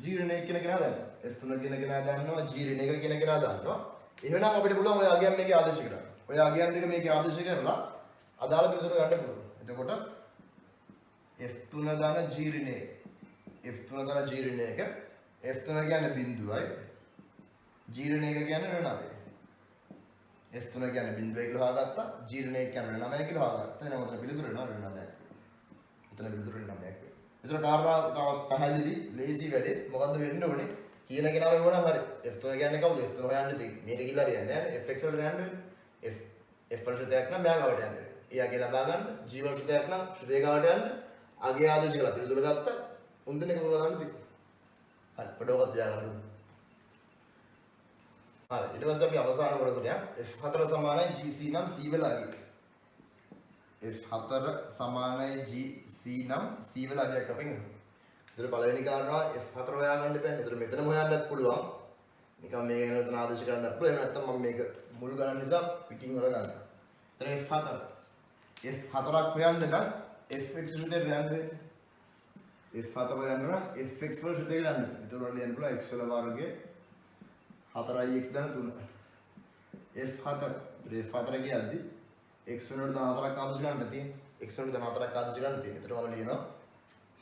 [SPEAKER 1] G ඍණ 1 කියන කෙනා දන්නවා. F3 කියන කෙනා දන්නවා. G ඍණ 1 කියන කෙනා දන්නවා. එහෙනම් අපිට පුළුවන් ඔය අගයන් මේකේ ආදේශ කරන්න. ඔය අගයන් දෙක මේකේ ආදේශ කරලා අදාළ පිළිතුර ගන්න පුළුවන්. එතකොට F3 ධන G ඍණ 1. F3 ධන G ඍණ 1. F3 කියන්නේ බිඳුවයි. G ඍණ 1 කියන්නේ ඍණ 9. F3 කියන්නේ බිඳුවයි කියලා හොයාගත්තා. G ඍණ 1 කියන්නේ ඍණ 9 කියලා හොයාගත්තා. එහෙනම් උතන පිළිතුර වෙනවා ඍණ 9ක්. උතන පිළිතුර ඍණ 9ක් වෙනවා. ඒතර කාරණා තව පැහැදිලි ලේසි වැඩේ මොකද්ද වෙන්න ඕනේ? කියන කෙනාම වුණා හරි. F3 කියන්නේ කවුද? F3 හොයන්න තියෙන්නේ. මේක ගිහලා හරියන්නේ නැහැ. Fx වලට යන්න වෙන්නේ. F වල ශ්‍රතයක් නම් මෙයා ගාවට යන්න වෙන්නේ. ඒ අගේ ලබා ගන්න. G වල ශ්‍රතයක් නම් ශ්‍රතේ ගාවට යන්න. අගේ ආදේශ කළා පිළිතුර ගත්තා. උන් දෙනෙක් උගල ගන්න තියෙන්නේ. හරි. පොඩ්ඩක් තියාගන්න. හරි. ඊට පස්සේ අපි අවසාන කොටසට යමු. F4 සමානයි GC නම් C වල අගය. F4 සමානයි GC නම් C වල අගයක් අපෙන් ගන්න. ඒතර පළවෙනි කාරණාව F4 හොයාගන්න බෑ. ඒතර මෙතනම හොයන්නත් පුළුවන්. නිකන් මේක වෙන උතන ආදේශ කරන්නත් පුළුවන්. එහෙම නැත්නම් මම මේක මුල් ගණන් නිසා පිටින් වල ගන්නවා. ඒතර F4ක් හොයන්න නම් fx විදිහට යන්නේ f4 ගන්නවා fx වල විදිහට යන්නේ. ඒතකොට ලියන්න පුළුවන් x වල වර්ගය 4x දාන 3. f4 f4 කියද්දි x වලට 14ක් ආදර්ශ ගන්න තියෙන්නේ. x වලට 14ක් ආදර්ශ ගන්න තියෙන්නේ. ඒතකොට මම ලියනවා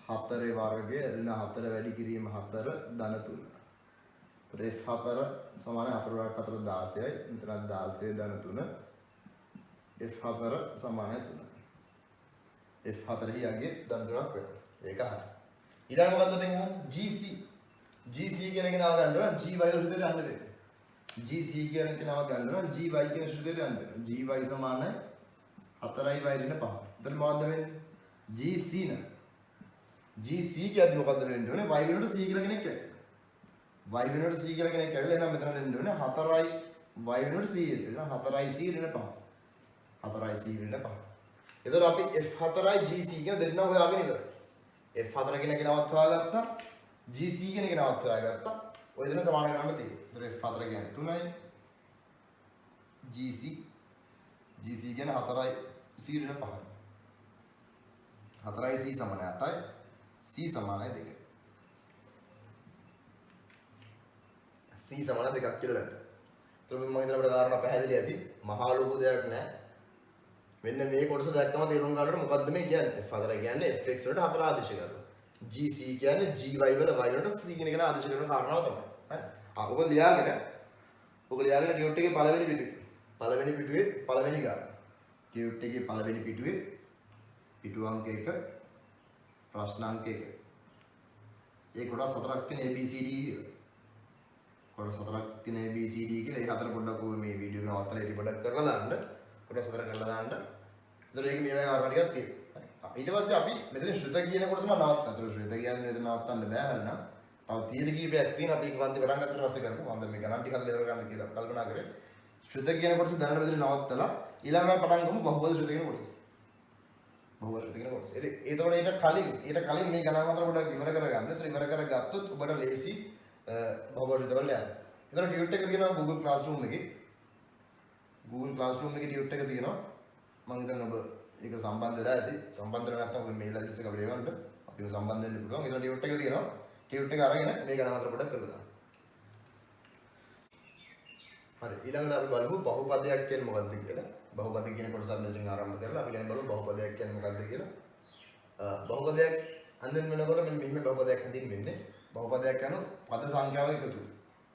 [SPEAKER 1] 4 වර්ගය ඍණ 4 වැඩි කිරීම 4 ධන 3. f4 සමාන 4 වර්ග 4 16යි. මෙතන 16 ධන 3. f4 සමානයි 3. f4 හියගේ ධන 3ක් වෙනවා. ඒක හරි. ඊළඟ මොකද්ද දෙන්නේ? gc. gc කියන එක නම ගන්නවා gy වල විදිහට යන්න වෙන්නේ. gc කියන එක නම ගන්නවා gy කියන විදිහට යන්න වෙනවා. gy සමාන 4යි y ඍණ 5. එතන මොකද්ද වෙන්නේ? gc න. gc කියද්දි මොකද්ද වෙන්න ඕනේ? y වෙනුවට c කියලා කෙනෙක් ඇවිල්ලා. y වෙනුවට c කියලා කෙනෙක් ඇවිල්ලා එහෙනම් මෙතන දෙන්න ඕනේ 4යි y වෙනුවට c එන්න. 4යි c ඍණ 5. 4යි c ඍණ 5. එතකොට අපි f4යි gc කියන දෙන්නම හොයාගෙන ඉවරයි. f4 කියන එක නවත් හොයාගත්තා. gc කියන එක නවත් හොයාගත්තා. ඔය දෙන්න සමාන කරන්න තියෙනවා. එතකොට f4 කියන්නේ 3යි. gc කියන්නේ 4යි c ඍණ 5යි. 4යි c සමාන 8යි. c සමානයි 2යි. c සමාන 2ක් කියලා ගත්තා. එතකොට මම හිතන අපේ කාරණා පැහැදිලි ඇති. මහා ලොකු දෙයක් නෑ. මෙන්න මේ කොටස දැක්කම තේරුම් ගන්නකොට මොකද්ද මේ කියන්නේ? f4 කියන්නේ fx වලට 4 ආදේශ කරනවා. gc කියන්නේ gy වල y වලට c කියන එක ආදේශ කරන කාරණාව තමයි. හරි. ඔක ලියාගෙන ටියුට් එකේ පළවෙනි පිටුවේ පළවෙනි ගාන. ටියුට් එකේ පළවෙනි පිටුවේ පිටු අංක 1 ප්‍රශ්න අංක 1. ඒ කොටස් 4ක් තියෙන ABCD කියලා. කොටස් 4ක් තියෙන ABCD කියලා ඒ හතර පොඩ්ඩක් ඔය මේ වීඩියෝ එක නවත්තලා ඉතින් පොඩ්ඩක් කරලා දාන්න. කොටස් 4 කරලා දාන්න. ඒතර ඒක මේ වගේ කාරණා ටිකක් තියෙනවා. ඊට පස්සේ අපි මෙතන ශ්‍රුත කියන කොටසම නවත්තනවා. ඒතර ශ්‍රුත කියන්නේ මෙතන නවත්තන්න බෑ හරිනම්. තව තීර කීපයක් තියෙනවා අපි ඒක වන්දි පටන් ගත්තට පස්සේ කරමු. මම දැන් මේ ගණන් ටික හදලා ඉවර කරන්න කියලා කල්පනා කරේ. ශ්‍රුත කියන කොටස දැනට මෙතන නවත්තලා ඊළඟට පටන් ගමු බහුපද ශ්‍රුත කියන කොටස. බහුපද ශ්‍රුත කියන කොටස. ඒතකොට ඊට කලින් මේ ගණන් හතර පොඩ්ඩක් ඉවර කරගන්න. ඒතර ඉවර කරගත්තොත් ඔබට ලේසි බහුපද ශ්‍රුත වලට යන්න. ඒතර ටියුට් එක කියනවා Google Classroom එකේ. Google Classroom එකේ ටියුට් එක තියෙනවා. මම හිතන්නේ ඔබ ඒකට සම්බන්ධ වෙලා ඇති. සම්බන්ධ නැත්නම් ඔබ මේල් ඇඩ්‍රස් එක අපිට එවන්න. අපිව සම්බන්ධ වෙන්න පුළුවන්. ඒතර ටියුට් එක තියෙනවා. ටියුට් එක අරගෙන මේ ගණන් හතර පොඩ්ඩක් කරලා දාන්න. හරි ඊළඟට අපි බලමු බහුපදයක් කියන්නේ මොකක්ද කියලා. බහුපද කියන කොටස වලින් ආරම්භ කරලා අපි දැන් බලමු බහුපදයක් කියන්නේ මොකක්ද කියලා. බහුපදයක් හඳුන් වෙනකොට මෙන්න බහුපදයක් හඳින් වෙන්නේ. බහුපදයක් යන පද සංඛ්‍යාව එකතුව.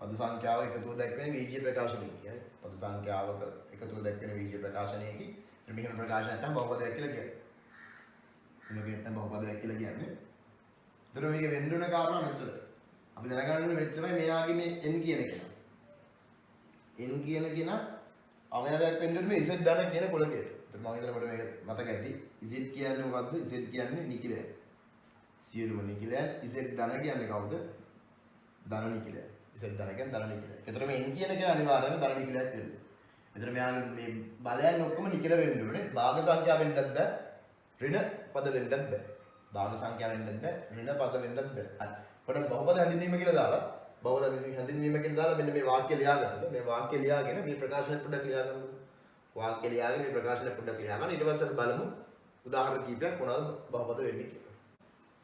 [SPEAKER 1] පද සංඛ්‍යාව එකතුව දක්වන වීජීය ප්‍රකාශනය කියන්නේ. පද සංඛ්‍යාවක එකතුව දක්වන වීජීය ප්‍රකාශනයකි. මෙහෙම ප්‍රකාශන නැත්නම් බහුපදයක් කියලා කියන්නේ. මේක නැත්නම් බහුපදයක් කියලා කියන්නේ. ඒතර මේක වෙන්නුන කාරණා මෙච්චර. අපි දැනගන්න ඕනේ මෙච්චරයි මෙයාගේ මේ n කියන එක. n කියන කෙනා අවයවයක් වෙන්න මේ z ධන කියන කොළකයට. ඒත් මම හිතලා අපිට මේක මතක ඇති. z කියන්නේ මොකද්ද? z කියන්නේ නිකිලය. සියලුම නිකිලය z ධන කියන්නේ කවුද? ධන නිකිලය. z ධන කියන්නේ ධන නිකිලය. ඒතර මේ n කියන කෙනා අනිවාර්යයෙන්ම ධන නිකිලයක් වෙන්නේ. ඒතර මෙයාගේ මේ බලයන් ඔක්කොම නිකිල වෙන්න ඕනේ. භාග සංඛ්‍යාව වෙන්නත් බෑ. ඍණ පද වෙන්නත් බෑ. භාග සංඛ්‍යාව වෙන්නත් බෑ. ඍණ පද වෙන්නත් බෑ. හරි. පොඩක් බහුපද හැඳින්වීම කියලා දාලා බහුපද හැඳින්වීම කියලා දාලා මෙන්න මේ වාක්‍ය ලියා ගන්න. මේ වාක්‍ය ලියාගෙන මේ ප්‍රකාශන පොඩ්ඩක් ලියා ගන්න. වාක්‍ය ලියාගෙන මේ ප්‍රකාශන පොඩ්ඩක් ලියා ගන්න. ඊට පස්සේ බලමු උදාහරණ කීපයක් මොනවද බහුපද වෙන්නේ කියලා.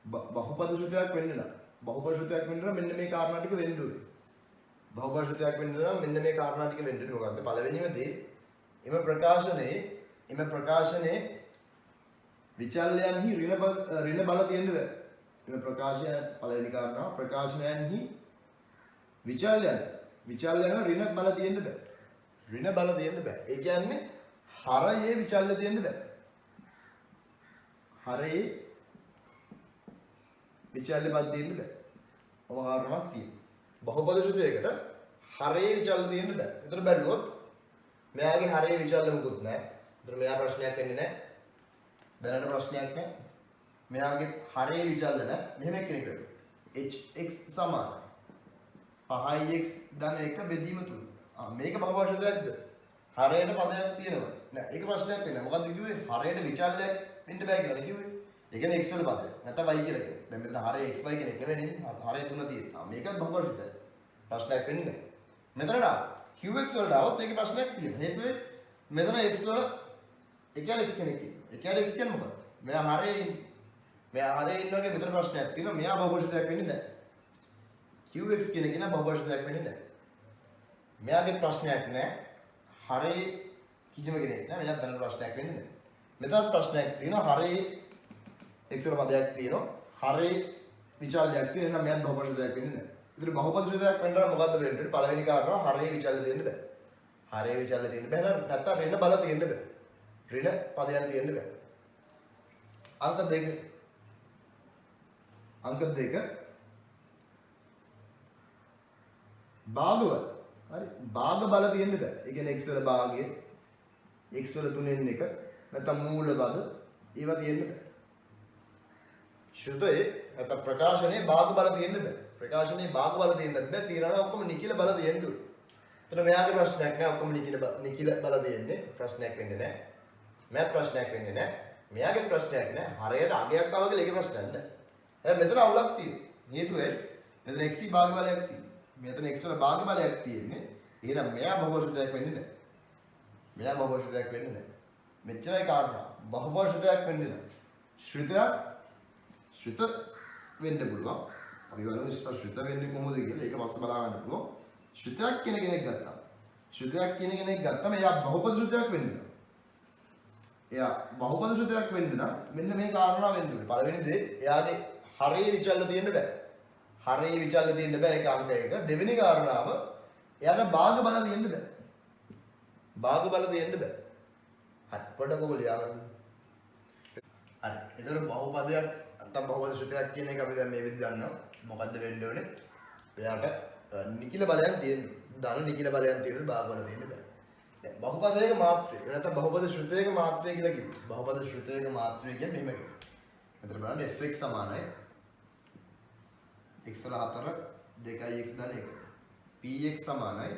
[SPEAKER 1] බහුපද ශ්‍රුතයක් වෙන්න නම් බහුපද ශ්‍රුතයක් වෙන්න නම් මෙන්න මේ කාරණා ටික වෙන්න ඕනේ. බහුපද ශ්‍රුතයක් වෙන්න නම් මෙන්න මේ කාරණා ටික වෙන්න ඕනේ. මොකද්ද? පළවෙනිම දේ එම ප්‍රකාශනයේ විචල්යන්හි ඍණ බල තියෙන්න බෑ. එම ප්‍රකාශය පළවෙනි කාරණා ප්‍රකාශනයන්හි විචල්යන ඍණ බල තියෙන්න බෑ. ඍණ බල තියෙන්න බෑ. ඒ කියන්නේ හරයේ විචල්ය තියෙන්න බෑ. හරයේ විචල්ය බල තියෙන්න බෑ. ඔම කාරණාවක් තියෙනවා. බහුපද ශ්‍රුතයකට හරයේ විචල්ය තියෙන්න බෑ. ඒතර බැලුවොත් මෙයාගේ හරයේ විචල්ය මොකුත් නැහැ. ඒතර මෙයා ප්‍රශ්නයක් වෙන්නේ නැහැ. දැනට ප්‍රශ්නයක් නැහැ. මෙයාගේ හරයේ විචල්ය නැහැ. මෙහෙම කෙනෙක් වෙනවා. hx සමානයි 5x ධන 1 බෙදීම 3. මේක බහුපද ශ්‍රුතයක්ද? හරයට පදයක් තියෙනවා. නෑ ඒක ප්‍රශ්නයක් වෙන්නේ. මොකද්ද කිව්වේ? හරයට විචල්යක් වෙන්න බෑ කියලා කිව්වේ. ඒ කියන්නේ x වල පදයක්. නැත්නම් y කියලා කියන්නේ. දැන් මෙතන හරය xy කෙනෙක් නෙවෙයි නේ. හරය 3 තියෙනවා. මේකත් බහුපද ශ්‍රුතයක්. ප්‍රශ්නයක් වෙන්නේ නැහැ. මෙතනට qx වලට આવොත් ඒකේ ප්‍රශ්නයක් තියෙනවා. හේතුව මෙතන x වල එකයාට කෙනෙක් ඉන්නවා. එකයාට x කියන්නේ මොකක්ද? මෙයා හරේ ඉන්නවගේ මෙතන ප්‍රශ්නයක් තියෙනවා. මෙයා බහුපරිශුද්ධයක් වෙන්නේ නැහැ. QX කියන කෙනා බහුපරිශුද්ධයක් වෙන්නේ නැහැ. මෙයාගේ ප්‍රශ්නයක් නැහැ. හරේ කිසිම කෙනෙක් නැහැ. මෙයාට දැනන ප්‍රශ්නයක් වෙන්නේ නැහැ. මෙතනත් ප්‍රශ්නයක් තියෙනවා. හරේ x වල පදයක් තියෙනවා. හරේ විචාල්‍යයක් තියෙනවා. මෙයාට බහුපරිශුද්ධයක් වෙන්නේ නැහැ. ඉතින් බහුපරිශුද්ධයක් වෙන්න මොකද්ද වෙන්නේ? පළවෙනි කාරණාව හරේ විචාල්‍ය දෙන්න බෑ. හරේ විචාල්‍ය දෙන්න බෑ. නැත්නම් ඍණ බල තියෙන්න බෑ. ඍණ පදයන් තියෙන්න බෑ. अंक 2 භාගවල හරි භාග බල තියෙන්න බෑ. ඒ කියන්නේ x වල භාගය x වල 3න් 1 නැත්නම් මූල බල ඒවා තියෙන්න බෑ. ශ්‍රුතයේ නැත්නම් ප්‍රකාශනයේ භාග බල තියෙන්න බෑ. ප්‍රකාශනයේ භාග බල තියෙන්නත් බෑ. තියනවා ඔක්කොම නිකිල බල තියෙන්න ඕනේ. එතන මෙයාගේ ප්‍රශ්නයක් නෑ. ඔක්කොම නිකිල බල තියෙන්නේ. ප්‍රශ්නයක් වෙන්නේ නෑ. මෑත් ප්‍රශ්නයක් වෙන්නේ නෑ. මෙයාගේ ප්‍රශ්නයක් නෑ. හරියට අගයක් ආව කියලා ඒකේ ප්‍රශ්නයක් නෑ. හැබැයි මෙතන අවුලක් තියෙනවා. හේතුව මෙතන x භාග බලයක් තියෙනවා. මෙතන x වල භාග බලයක් තියෙන්නේ. එහෙනම් මෙයා බහුපරිශුද්ධයක් වෙන්නේ නෑ. මෙයා බහුපරිශුද්ධයක් වෙන්නේ නෑ. මෙච්චරයි කාරණා. බහුපරිශුද්ධයක් වෙන්නේ නෑ. ශ්‍රුත වෙන්න පුළුවන්. අපි බලමු ශ්‍රුත වෙන්නේ කොහොමද කියලා. ඒක පස්සේ බලා ගන්න පුළුවන්. ශ්‍රුතයක් කියන කෙනෙක් ගත්තා. ශ්‍රුතයක් කියන කෙනෙක් ගත්තම එයා බහුපරිශුද්ධයක් වෙන්නේ නෑ. එයා බහුපරිශුද්ධයක් වෙන්න නම් මෙන්න මේ කාරණා වෙන්න ඕනේ. පළවෙනි දේ එයාගේ හරේ විචල්ල තියෙන්න බෑ. හරේ විචල්ල තියෙන්න බෑ ඒක අංක 1. දෙවෙනි කාරණාව එයාට භාග බල තියෙන්න බෑ. භාග බල තියෙන්න බෑ. හරි පොඩ්ඩක් ඔයගොල්ලෝ යාගන්න. හරි. ඒතර බහුපදයක් නැත්නම් බහුපද ශ්‍රුතයක් කියන එක අපි දැන් මේ විදිහට ගන්නවා. මොකද්ද වෙන්න ඕනේ? එයාට නිකිල බලයන් තියෙන්න. ධන නිකිල බලයන් තියෙන්න භාග බල තියෙන්න බෑ. බහුපදයක මාත්‍රය නැත්නම් බහුපද ශ්‍රුතයක මාත්‍රය කියලා කිව්වා. බහුපද ශ්‍රුතයක මාත්‍රය කියන්නේ මෙහෙම එකක්. එතන බලන්න fx සමානයි x වල 4 2x ධන 1. px සමානයි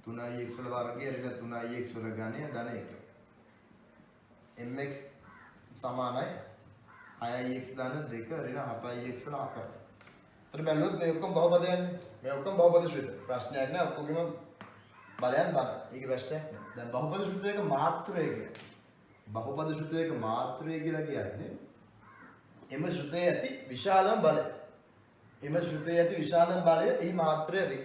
[SPEAKER 1] 3x වල වර්ගය ඍණ 3x වල ඝනය ධන 1. mx සමානයි 6x ධන 2 ඍණ 7x වල 4. එතන බලුවොත් මේ ඔක්කොම බහුපදයන්. මේ ඔක්කොම බහුපද ශ්‍රුත. ප්‍රශ්නයක් නෑ ඔක්කොගෙම බලයන් ගන්න. ඒක ප්‍රශ්නයක් නෑ. දැන් බහුපද ශ්‍රුතයක මාත්‍රය කියන්නේ. බහුපද ශ්‍රුතයක මාත්‍රය කියලා කියන්නේ එම ශ්‍රුතයේ ඇති විශාලම බලය. එම ශ්‍රුතයේ ඇති විශාලම බලය එහි මාත්‍රය වේ.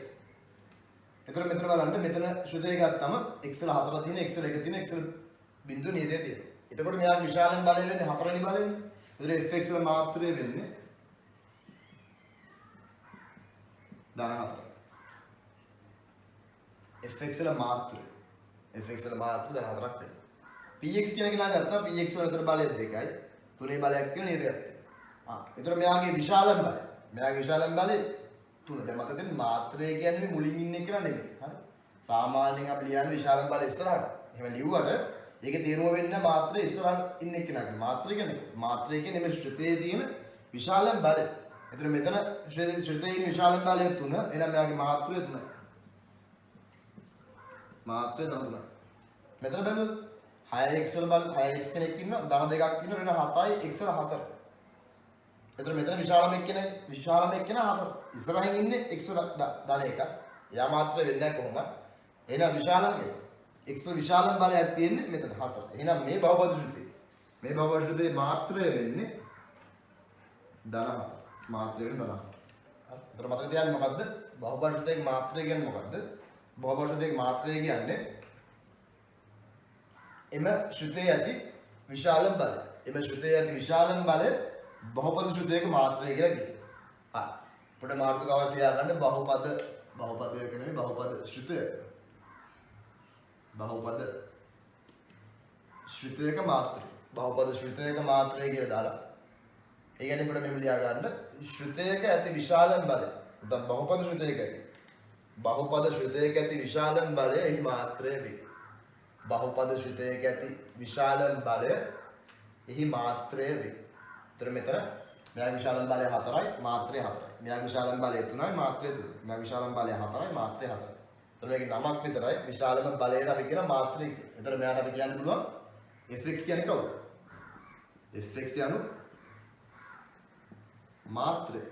[SPEAKER 1] එතකොට මෙතන බලන්න මෙතන ශ්‍රුතය ගත්තම x වල 4 තියෙන x වල 1 තියෙන x වල බිංදු නේදේ තියෙන. එතකොට මෙයාගේ විශාලම බලය වෙන්නේ 4 වෙනි බලයනේ. එතකොට fx වල මාත්‍රය වෙන්නේ ධන 4. fx වල මාත්‍රය ධන 4ක් වෙනවා. px කියන කෙනා ගත්තා px වල විතර බලය 2යි. 3 බලයක් තියෙන නේද ගත්තේ. එතකොට මෙයාගේ විශාලම බලය. මෙයාගේ විශාලම බලය 3. දැන් මතක තියෙන මාත්‍රය කියන්නේ මුලින් ඉන්නේ කියලා නෙමෙයි. හරි. සාමාන්‍යයෙන් අපි ලියන්නේ විශාලම බලය ඉස්සරහට. එහෙම ලියුවට ඒකේ තේරුම වෙන්නේ මාත්‍රය ඉස්සරහට ඉන්නේ කෙනාගේ. මාත්‍රය කියන්නේ මේ ශ්‍රුතයේ තියෙන විශාලම බලය. එතකොට මෙතන ශ්‍රුතයේ ඉන්න විශාලම බලය 3. එහෙනම් මෙයාගේ මාත්‍රය 3යි. මාත්‍රය 3. මෙතන බලමු 6x වල බල 6x කෙනෙක් ඉන්නවා ධන දෙකක් ඉන්නවා වෙන 7යි x වල 4. එතකොට මෙතන විශාලම එක්කෙනා 4. ඉස්සරහින් ඉන්නේ x වල ධන එකක්. යා මාත්‍රය වෙන්නේ නැහැ කොහොමද? එහෙනම් විශාලම x වල විශාලම බලයක් තියෙන්නේ මෙතන 4. එහෙනම් මේ බහුපද ශ්‍රුතේ. මේ බහුපද ශ්‍රුතේ මාත්‍රය වෙන්නේ ධන 4. මාත්‍රය වෙන්නේ ධන 4. හරි. එතකොට මතක තියාගන්න මොකද්ද? බහුපද ශ්‍රුතේ මාත්‍රය කියන්නේ මොකද්ද? බහුපද ශ්‍රුතේ මාත්‍රය කියන්නේ එම ශ්‍රුතයේ ඇති විශාලම බලය. එම ශ්‍රුතයේ ඇති විශාලම බලය බහුපද ශ්‍රුතයක මාත්‍රය කියලා කියනවා. පොඩ මාතෘකාවක් තියාගන්න බහුපදයක නෙමෙයි බහුපද ශ්‍රුතය. බහුපද ශ්‍රුතයක මාත්‍රය. බහුපද ශ්‍රුතයක මාත්‍රය කියලා දාලා. ඒ කියන්නේ පොඩ මෙහෙම ලියා ගන්න ශ්‍රුතයක ඇති විශාලම බලය. දැන් බහුපද ශ්‍රුතයක ඇති. බහුපද ශ්‍රුතයක ඇති විශාලම බලය එහි මාත්‍රය වේ. බහුපද ශ්‍රුතයක ඇති විශාලම බලය එහි මාත්‍රය වේ. එතන මෙතන මෙයාගේ විශාලම බලය 4යි මාත්‍රය 4යි. මෙයාගේ විශාලම බලය 3යි මාත්‍රය 3යි. මෙයාගේ විශාලම බලය 4යි මාත්‍රය 4යි. එතන මේකේ නමක් විතරයි විශාලම බලයට අපි කියන මාත්‍රය කියන්නේ. එතන මෙයාට අපි කියන්න පුළුවන් fx කියන්නේ කවුද? fx යනු මාත්‍රය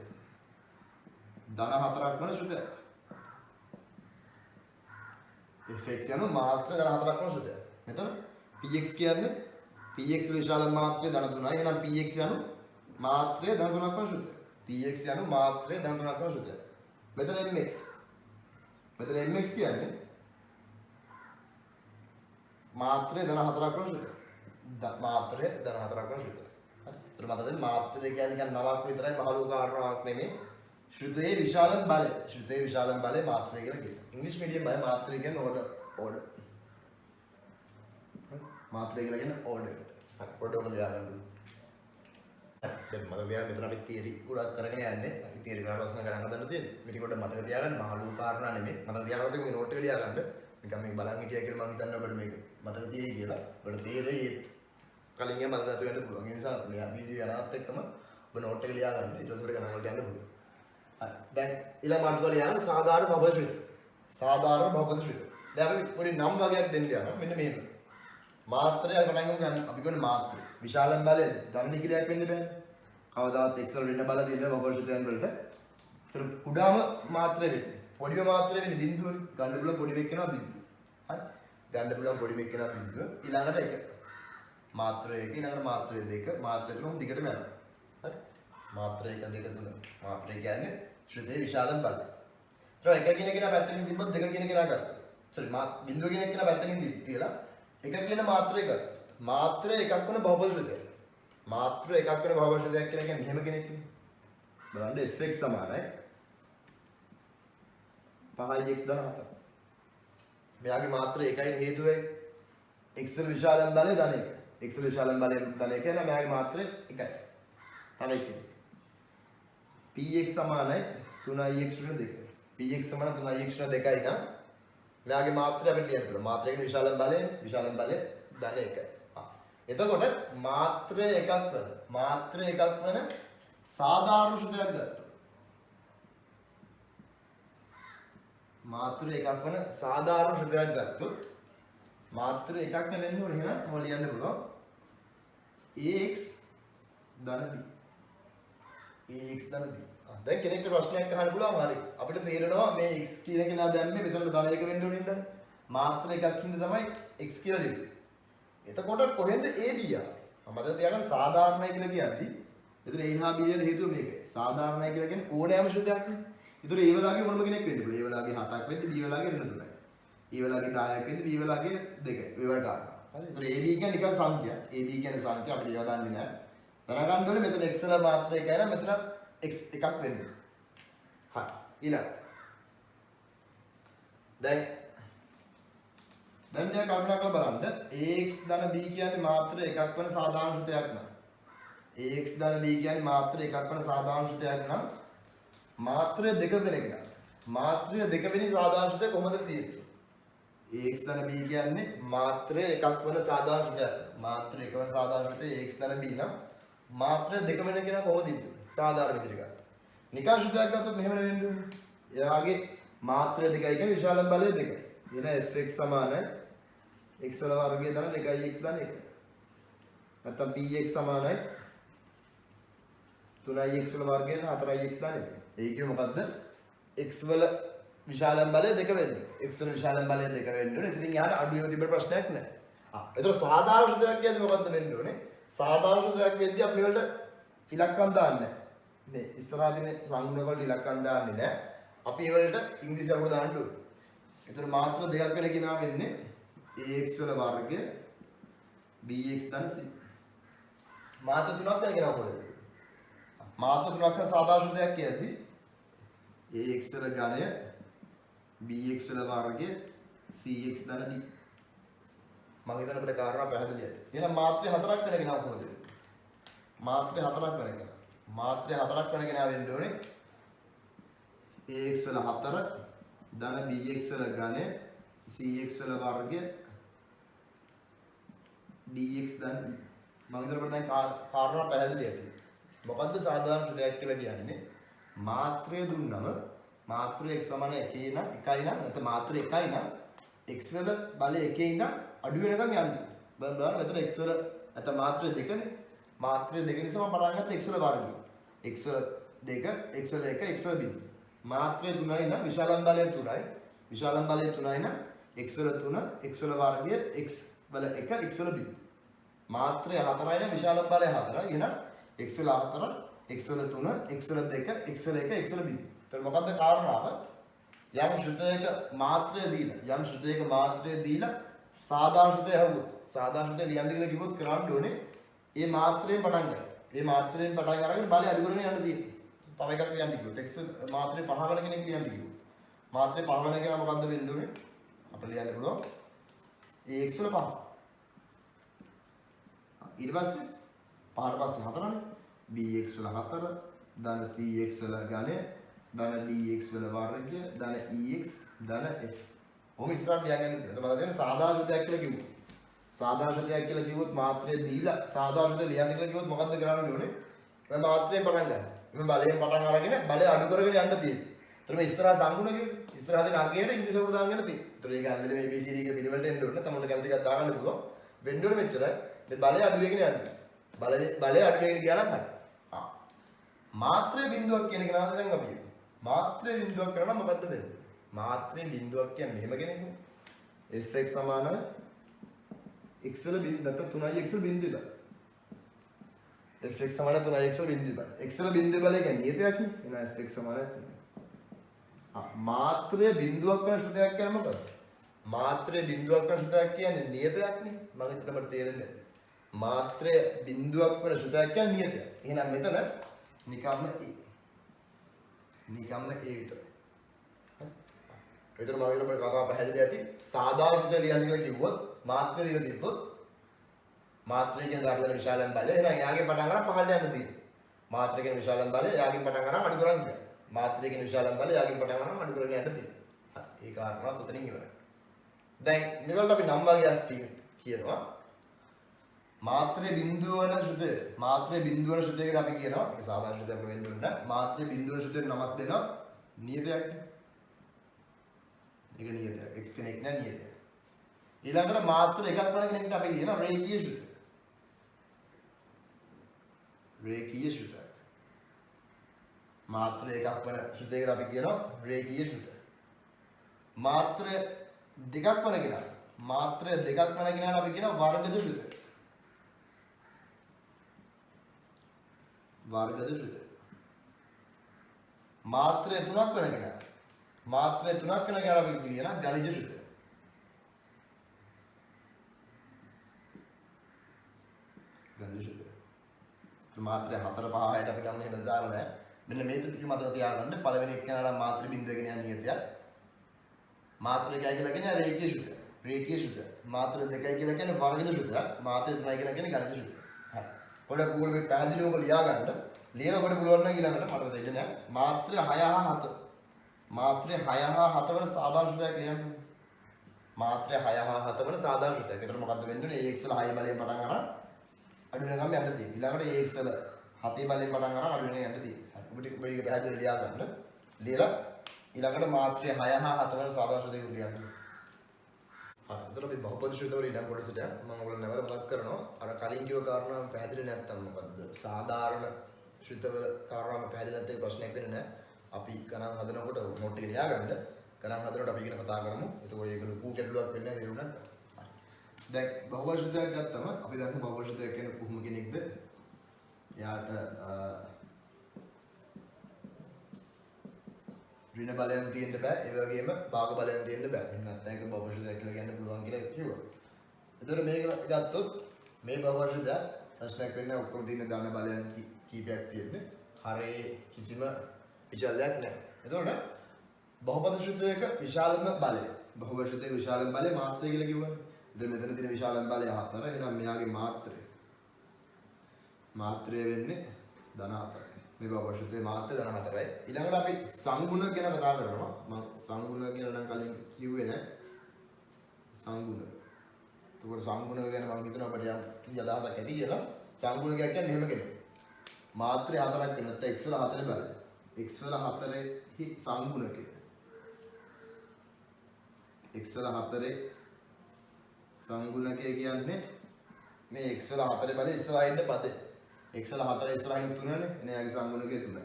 [SPEAKER 1] ධන 4ක් වන ශ්‍රුතයක්. fx යනු මාත්‍ර ධන 4ක් වන ශ්‍රුතයක්. මෙතන px කියන්නේ px විශාල මාත්‍රය ධන 3යි. එහෙනම් px යනු මාත්‍රය ධන 3ක් වන ශුද්ධයක්. px යනු මාත්‍රය ධන 3ක් වන ශුද්ධයක්. මෙතන mx. මෙතන mx කියන්නේ මාත්‍රය ධන 4ක් වන ශුද්ධයක්. මාත්‍රය ධන 4ක් වන ශුද්ධයක්. හරි. ඒතර මතකද මාත්‍රය කියන්නේ නිකන් 9ක් විතරයි මහලු කාරණාවක් නෙමෙයි. ශ්‍රුතයේ විශාලම බලය. ශ්‍රුතයේ විශාලම බලය මාත්‍රය කියලා කියනවා. ඉංග්‍රීසි මීඩියම් බය මාත්‍රය කියන්නේ ඕඩර්. මාත්‍රය කියලා කියන්නේ ඕඩර්. හරි. පොඩ්ඩක් ඔබ ලියා ගන්න. දැන් මම මෙයාට මෙතන අපි තියරි ගොඩක් කරගෙන යන්නේ. අපි තියරි වල ප්‍රශ්න ගණන් හදන්න තියෙන්නේ. මේ ටික පොඩ්ඩක් මතක තියාගන්න. මහලු කාරණා නෙමෙයි. මතක තියාගත්තොත් මේ නෝට් එක ලියා ගන්න. නිකන් මේ බලන් හිටියා කියලා මම හිතන්නේ ඔබට මේක මතක තියෙයි කියලා. ඔබට තේරෙයි කලින් එක මතක නැතුව යන්න පුළුවන්. ඒ නිසා මෙයා වීඩියෝ යනවත් එක්කම ඔබ නෝට් එක ලියා ගන්න. ඊට පස්සේ ඔබට ගණන් වලට යන්න පුළුවන්. හරි. දැන් ඊළඟ මාතෘකාව ලියන්න සාධාරණ බහුපද ශ්‍රිත. සාධාරණ බහුපද ශ්‍රිත. දැන් අපි පොඩි නම් වගේක් දෙන්න යනවා. මෙන්න මේක. මාත්‍රය පටන් ගමු අපි කියන්නේ මාත්‍රය. විශාලම බලය ධන නිකිලයක් වෙන්න බෑනේ. කවදාවත් x වල ඍණ බල දෙන්න බහුපද ශ්‍රිතයන් වලට. ඒතර කුඩාම මාත්‍රය වෙන්නේ. පොඩිම මාත්‍රය වෙන්නේ බිඳුවනේ. ගන්න පුළුවන් පොඩි මෙක් වෙනවා බිඳුව. හරි. ගන්න පුළුවන් පොඩි මෙක් වෙනවා බිඳුව. ඊළඟට 1. මාත්‍රය 1 ඊළඟට මාත්‍රය 2 මාත්‍රය 3 දිගටම යනවා. හරි. මාත්‍රය 1 2 3. මාත්‍රය කියන්නේ ශ්‍රිතයේ විශාලම බලය. ඒතර 1 කියන කෙනා පැත්තකින් තිබ්බොත් 2 කියන කෙනා ගත්තා. සෝරි බිඳුව කියන කෙනා පැත්තකින් තියලා 1 කියන මාත්‍රය ගත්තා. මාත්‍රය 1ක් වන බහුපද ශ්‍රිතය. මාත්‍රය 1ක් වන බහුපද ශ්‍රිතයක් කියලා කියන්නේ මෙහෙම කෙනෙක් නේ. බලන්න fx සමානයි 5x ධන 4. මෙයාගේ මාත්‍රය 1යි හේතුවයි x වල විශාලම බලය ධන 1. x වල විශාලම බලය ධන 1 නම් මෙයාගේ මාත්‍රය 1යි. තව එකක්. px සමානයි 3ix ඍණ 2. px සමාන 3ix ඍණ 2යි නම් මෙයාගේ මාත්‍රය අපිට ලියන්න පුළුවන්. මාත්‍රයේ විශාලම බලය ධන 1යි. එතකොට මාත්‍රය 1ක් වන සාධාරණ ශ්‍රුතයක් ගත්තා. මාත්‍රය 1ක් වන සාධාරණ ශ්‍රුතයක් ගත්තොත් මාත්‍රය 1ක් නෙවෙන්න ඕනේ. එහෙනම් මොකද ලියන්න පුළුවන්? ax ධන b. ax ධන b. දැන් කෙනෙක්ට ප්‍රශ්නයක් අහන්න පුළුවන්. හරි. අපිට තේරෙනවා මේ x කියන කෙනා දැම්මේ මෙතන ධන 1 වෙන්න ඕනේ නේද? මාත්‍ර 1ක් හින්දා තමයි x කියලා ලියන්නේ. එතකොට කොහෙන්ද a b ආවේ? මම තියාගන්න සාධාරණයි කියලා කියන්නේ. එතන a හා b වල හේතුව මේකයි. සාධාරණයි කියලා කියන්නේ ඕනෑම ශ්‍රදයක් නේ. ඒතර a වලාගේ ඕනම කෙනෙක් වෙන්න පුළුවන්. a වලාගේ 7ක් වෙද්දි b වලාගේ ඍණ 3යි. a වලාගේ 10ක් වෙද්දි b වලාගේ 2යි. ඒ වගේ කාරණා. හරි. ඒතර a b කියන්නේ නිකන් සංඛ්‍යා. a b කියන්නේ සංඛ්‍යා අපිට ඒවා දන්නේ නැහැ. දැනගන්න ඕනේ මෙතන x වල මාත්‍ර 1යි නම් මෙතන x එකක් වෙන්නේ. හරි. ඊළඟ. දැන් දැන් කල්පනා කරලා බලන්න ax ධන b කියන්නේ මාත්‍ර 1ක් වන සාධාරණ ශ්‍රුතයක් නම් ax ධන b කියන්නේ මාත්‍ර 1ක් වන සාධාරණ ශ්‍රුතයක් නම් මාත්‍රය 2 වෙන එක ගන්න. මාත්‍රය 2 වෙනි සාධාරණ ශ්‍රුතය කොහොමද තියෙන්නේ? ax ධන b කියන්නේ මාත්‍රය 1ක් වන සාධාරණ ශ්‍රුතයක්. මාත්‍ර 1 වන සාධාරණ ශ්‍රුතය ax ධන b නම් මාත්‍රය 2 වෙන කෙනා කොහොමද ඉන්නේ? සාධාරණ විදිහට ගන්න. නිකන් ශ්‍රුතයක් ගත්තොත් මෙහෙම නෙවෙන්න ඕනේ. එයාගේ මාත්‍රය 2යි කියන්නේ විශාලම බලය 2යි. එන fx සමානයි x වල වර්ගය ධන 2ix ධන 1. නැත්නම් px සමානයි 3ix වල වර්ගය ධන 4ix ධන 1. ඒ කියන්නේ මොකද්ද? x වල විශාලම බලය 2 වෙන්නේ. x වල විශාලම බලය 2 වෙන්න ඕනේ. ඉතින් යාට අඩුවෙව තිබ්බ ප්‍රශ්නයක් නැහැ. ඒතර සාධාරණ ශ්‍රදයක් කියන්නේ මොකද්ද වෙන්න ඕනේ? සාධාරණ ශ්‍රදයක් වෙද්දී අපි වලට ඉලක්කම් දාන්නේ නැහැ. මේ ඉස්සරහදින සංගුණ වලට ඉලක්කම් දාන්නේ නැහැ. අපි ඒ වලට ඉංග්‍රීසි අකුරු දාන්න ඕනේ. ඒතර මාත්‍ර දෙකක් වෙන කෙනා වෙන්නේ ax වල වර්ගය bx ධන c. මාත්‍ර තුනක් වෙන කෙනා කොහෙද? මාත්‍ර තුනක් වෙන සාධාරණ ශ්‍රදයක් කියද්දී ax වල ඝනය bx වල වර්ගය cx ධන d. මම හිතන අපිට කාරණා පැහැදිලි ඇති. එහෙනම් මාත්‍රය 4ක් වෙන කෙනා කොහොමද? මාත්‍රය 4ක් වෙන කෙනා. මාත්‍රය 4ක් වෙන කෙනා වෙන්න ඕනේ ax වල 4 ධන bx වල ඝනය cx වල වර්ගය dx ධන e. මම හිතන අපිට දැන් කාරණා පැහැදිලි ඇති. මොකද්ද සාධාරණ ශ්‍රදයක් කියලා කියන්නේ? මාත්‍රය දුන්නම මාත්‍රය x සමාන 1 නම් 1යි නම් නැත්නම් මාත්‍රය 1යි නම් x වල බලය 1 ඉඳන් අඩු වෙනකන් යන්නේ. බලන්න මෙතන x වල නැත්නම් මාත්‍රය 2නේ. මාත්‍රය 2 නිසා මම පටන් ගත්ත x වල වර්ගය. x වල 2, x වල 1, x වල 2. මාත්‍රය 3යි නම් විශාලම බලය 3යි. විශාලම බලය 3යි නම් x වල 3, x වල වර්ගය, x වල 1, x වල 2. මාත්‍රය 4යි නම් විශාලම බලය 4. එහෙනම් x වල 4, x වල 3, x වල 2, x වල 1, x වල 0. එතකොට මොකද්ද කාරණාව? යම් ශ්‍රුතයක මාත්‍රය දීලා සාධාරණ ශ්‍රුතය හවුවොත් සාධාරණ ශ්‍රුතය ලියන්න කියලා කිව්වොත් කරන්න ඕනේ ඒ මාත්‍රයෙන් පටන් ගන්න. ඒ මාත්‍රයෙන් පටන් අරගෙන බලය අඩු කරගෙන යන්න තියෙනවා. තව එකක් ලියන්න කිව්වොත් x මාත්‍රේ 5 වෙන කෙනෙක් ලියන්න කිව්වොත් මාත්‍රේ 5 වෙන කෙනා මොකද්ද වෙන්න ඕනේ? අපිට ලියන්න පුළුවන් ax වල 5. ඊට පස්සේ 5ට පස්සේ 4නේ bx වල 4 ධන cx වල ඝනය ධන dx වල වර්ගය ධන ex ධන f. ඔහොම ඉස්සරහට ලියන්න තියෙනවා. මම දැන් සාධාරණ ශ්‍රුතයක් කියලා කිව්වා. සාධාරණ ශ්‍රුතයක් කියලා කිව්වොත් මාත්‍රය දීලා සාධාරණ ශ්‍රුතය ලියන්න කියලා කිව්වොත් මොකද්ද කරන්න ඕනේ? මේ මාත්‍රයෙන් පටන් ගන්න. මේ බලයෙන් පටන් අරගෙන බලය අඩු කරගෙන යන්න තියෙනවා. ඒතර මේ ඉස්සරහ සංගුණ කියන්නේ ඉස්සරහ දෙන අගයට ඉංග්‍රීසි වල දාගෙන තියෙනවා. ඒතර ඒක ඇන්දලේ මේ ABCD එක පිළිවෙලට එන්න ඕනේ. තමන්ට කැමති එකක් දාගන්න පුළුවන්. වෙන්න ඕනේ මෙච්චරයි. මේ බලය අඩු වෙගෙන යන්න. බලය අඩු වෙගෙන ගියා නම් හරි. මාත්‍රේ බිඳුවක් කියන එක නේද දැන් අපි. මාත්‍රේ බිඳුවක් කරනවා මොකද්ද වෙන්නේ? මාත්‍රේ බිඳුවක් කියන්නේ මෙහෙම කෙනෙක්නේ. fx සමාන x වල බිඳු නැත්නම් 3x වල බිඳු ඉබල. fx සමාන 3x වල බිඳු ඉබල. x වල බිඳු ඉබල කියන්නේ නියතයක් නේ. එහෙනම් fx සමාන 3. මාත්‍රේ බිඳුවක් කරන ශ්‍රුතයක් කියන්නේ මොකද්ද? මාත්‍රේ බිඳුවක් කරන ශ්‍රුතයක් කියන්නේ නියතයක් නේ. මම හිතට මට තේරෙන්නේ නැති. මාත්‍රය බිඳුවක් වෙන ශ්‍රුතයක් කියන්නේ නියතයක්. එහෙනම් මෙතන නිකම්ම a. නිකම්ම a විතරයි. ඒතර මම ඊළඟ කතාව පැහැදිලි ඇති. සාධාරණ ශ්‍රුතය ලියන්න කියලා කිව්වොත් මාත්‍රය දින තිබ්බොත් මාත්‍රය කියන දාගෙන විශාලම බලය. එහෙනම් එයාගේ පටන් ගන්න පහළට යන්න තියෙනවා. මාත්‍රය කියන විශාලම බලය එයාගෙන් පටන් ගන්න අඩු කරන් කියනවා. මාත්‍රය කියන විශාලම බලය එයාගෙන් පටන් ගන්න අඩු කරගෙන යන්න තියෙනවා. ඒ කාරණාව උතනින් ඉවරයි. දැන් මේවලට අපි නම් වර්ගයක් කියනවා. මාත්‍රේ බිඳුව වන ශ්‍රුතය. මාත්‍රේ බිඳුව වන ශ්‍රුතයකට අපි කියනවා ඒක සාධාරණ ශ්‍රුතයක් වෙන්න ඕනේ නැහැ. මාත්‍රේ බිඳුව වන ශ්‍රුතයට නමක් දෙනවා නියතයක්. ඒක නියතයක්. x කෙනෙක් නෑ නියතයක්. ඊළඟට මාත්‍ර එකක් වන කෙනෙක්ට අපි කියනවා රේඛීය ශ්‍රුතය. රේඛීය ශ්‍රුතයක්. මාත්‍ර එකක් වන ශ්‍රුතයකට අපි කියනවා රේඛීය ශ්‍රුතය. මාත්‍ර දෙකක් වන කෙනාට අපි කියනවා වර්ගද ශ්‍රුතය. වර්ගද ශ්‍රුතය. මාත්‍රය 3ක් වෙන කෙනා. මාත්‍රය 3ක් වෙන කෙනා අපි කියනවා ගණිත ශ්‍රුතය. ගණිත ශ්‍රුතය. මාත්‍රය 4 5 6ට අපි ගන්න හැම දාලා නැහැ. මෙන්න මේ ටික මතක තියාගන්න. පළවෙනි එක්කෙනා නම් මාත්‍ර බිඳගෙන යන නියතයක්. මාත්‍ර 1යි කියලා කියන්නේ රේඛීය ශ්‍රුතය. රේඛීය ශ්‍රුතය. මාත්‍ර 2යි කියලා කියන්නේ වර්ගද ශ්‍රුතයක්. මාත්‍ර 3යි කියලා කියන්නේ ගණිත ශ්‍රුතය. හරි. පොඩ Google මේ පැහැදිලිවම ලියා ගන්න. ලියලා ඔබට පුළුවන් නම් ඊළඟට මට දෙන්න නෑ. මාත්‍ර 6 හා 7. මාත්‍ර 6 හා 7 වන සාධාරණ ශ්‍රුතයක් ලියන්න. මාත්‍ර 6 හා 7 වන සාධාරණ ශ්‍රුතයක්. ඒතර මොකද්ද වෙන්නේ? ax වල 6 බලයෙන් පටන් අරන් අඩු වෙනකම් යන්න තියෙනවා. ඊළඟට ax වල 7 බලයෙන් පටන් අරන් අඩු වෙනකම් යන්න තියෙනවා. හරි. ඔබට මේක පැහැදිලිව ලියා ගන්න. ලියලා ඊළඟට මාත්‍ර 6 හා 7 වන සාධාරණ ශ්‍රුතයක් ලියන්න. අතන මේ බහුපද ශ්‍රුතවල ඊළඟ කොටසට මම ඔයගොල්ලෝ නැවත මතක් කරනවා. අර කලින් කිව්ව කාරණාව පැහැදිලි නැත්නම් මොකද්ද? සාධාරණ ශ්‍රුතවල කාරණාව පැහැදිලි නැත්නම් ප්‍රශ්නයක් වෙන්නේ නැහැ. අපි ගණන් හදනකොට නෝට් එක ලියා ගන්න. ගණන් හදනකොට අපි ඉගෙන කතා කරමු. එතකොට ඒක ලොකු ගැටලුවක් වෙන්නේ නැහැ තේරුණාද? හරි. දැන් බහුපද ශ්‍රුතයක් ගත්තම අපි දන්න බහුපද ශ්‍රුතයක් කියන්නේ කොහොම කෙනෙක්ද? එයාට ඍණ බලයන් තියෙන්න බෑ. ඒ වගේම භාග බලයන් තියෙන්න බෑ. එහෙනම් නැත්නම් ඒක බහුපද ශ්‍රුතයක් කියලා කියන්න පුළුවන් කියලා කිව්වා. එතකොට මේක ගත්තොත් මේ බහුපද ශ්‍රුතයක් ප්‍රශ්නයක් වෙන්නේ ඔක්කොම තියෙන දාන බලයන් කීපයක් තියෙන්නේ. හරේ කිසිම විචලනයක් නැහැ. එතකොට බහුපද ශ්‍රුතයක විශාලම බලය. බහුපද ශ්‍රුතයක විශාලම බලය මාත්‍රය කියලා කිව්වනේ. ඉතින් මෙතන තියෙන විශාලම බලය 4. එහෙනම් මෙයාගේ මාත්‍රය වෙන්නේ ධන 4යි. මේ බහුපද ශ්‍රුතයේ මාත්‍රය ධන 4යි. ඊළඟට අපි සංගුණ ගැන කතා කරනවා. මම සංගුණ කියලා නම් කලින් කිව්වේ නැහැ. සංගුණ. එතකොට සංගුණ ගැන මම හිතනවා අපිට යම් කිසි අදහසක් ඇති කියලා. සංගුණකයක් කියන්නේ මෙහෙම කෙනෙක්. මාත්‍රය 4ක් වෙන නැත්නම් x වල 4 බලය. x වල 4හි සංගුණකය. x වල 4 සංගුණකය කියන්නේ මේ x වල 4 බලය ඉස්සරහින් ඉන්න පදේ. x වල 4 ඉස්සරහින් 3නේ. එනේ යාගේ සංගුණකය 3යි.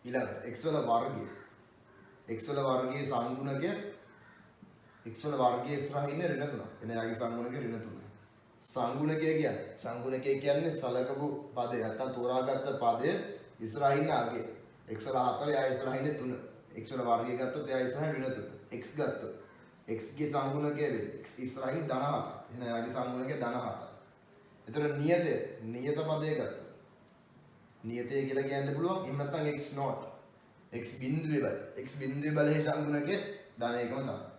[SPEAKER 1] ඊළඟට x වල වර්ගය. x වල වර්ගයේ සංගුණකය x වල වර්ගයේ ඉස්සරහින් ඉන්නේ ඍණ 3. එනේ යාගේ සංගුණකය ඍණ 3යි. සංගුණකය කියන්නේ සලකපු පදේ නැත්නම් තෝරාගත්ත පදේ ඉස්සරහින් ආගේ x වල 4 එයා ඉස්සරහින් 3 x වල වර්ගය ගත්තොත් එයා ඉස්සරහින් ඍණ 3 x ගත්තොත් x ගේ සංගුණකය වෙන්නේ x ඉස්සරහින් ධන 7 එහෙනම් එයාගේ සංගුණකය ධන 7 එතකොට නියත පදේ ගත්තොත් නියතය කියලා කියන්න පුළුවන් එහෙම නැත්නම් x not x බිඳුවේ බලයේ සංගුණකය ධන 1ම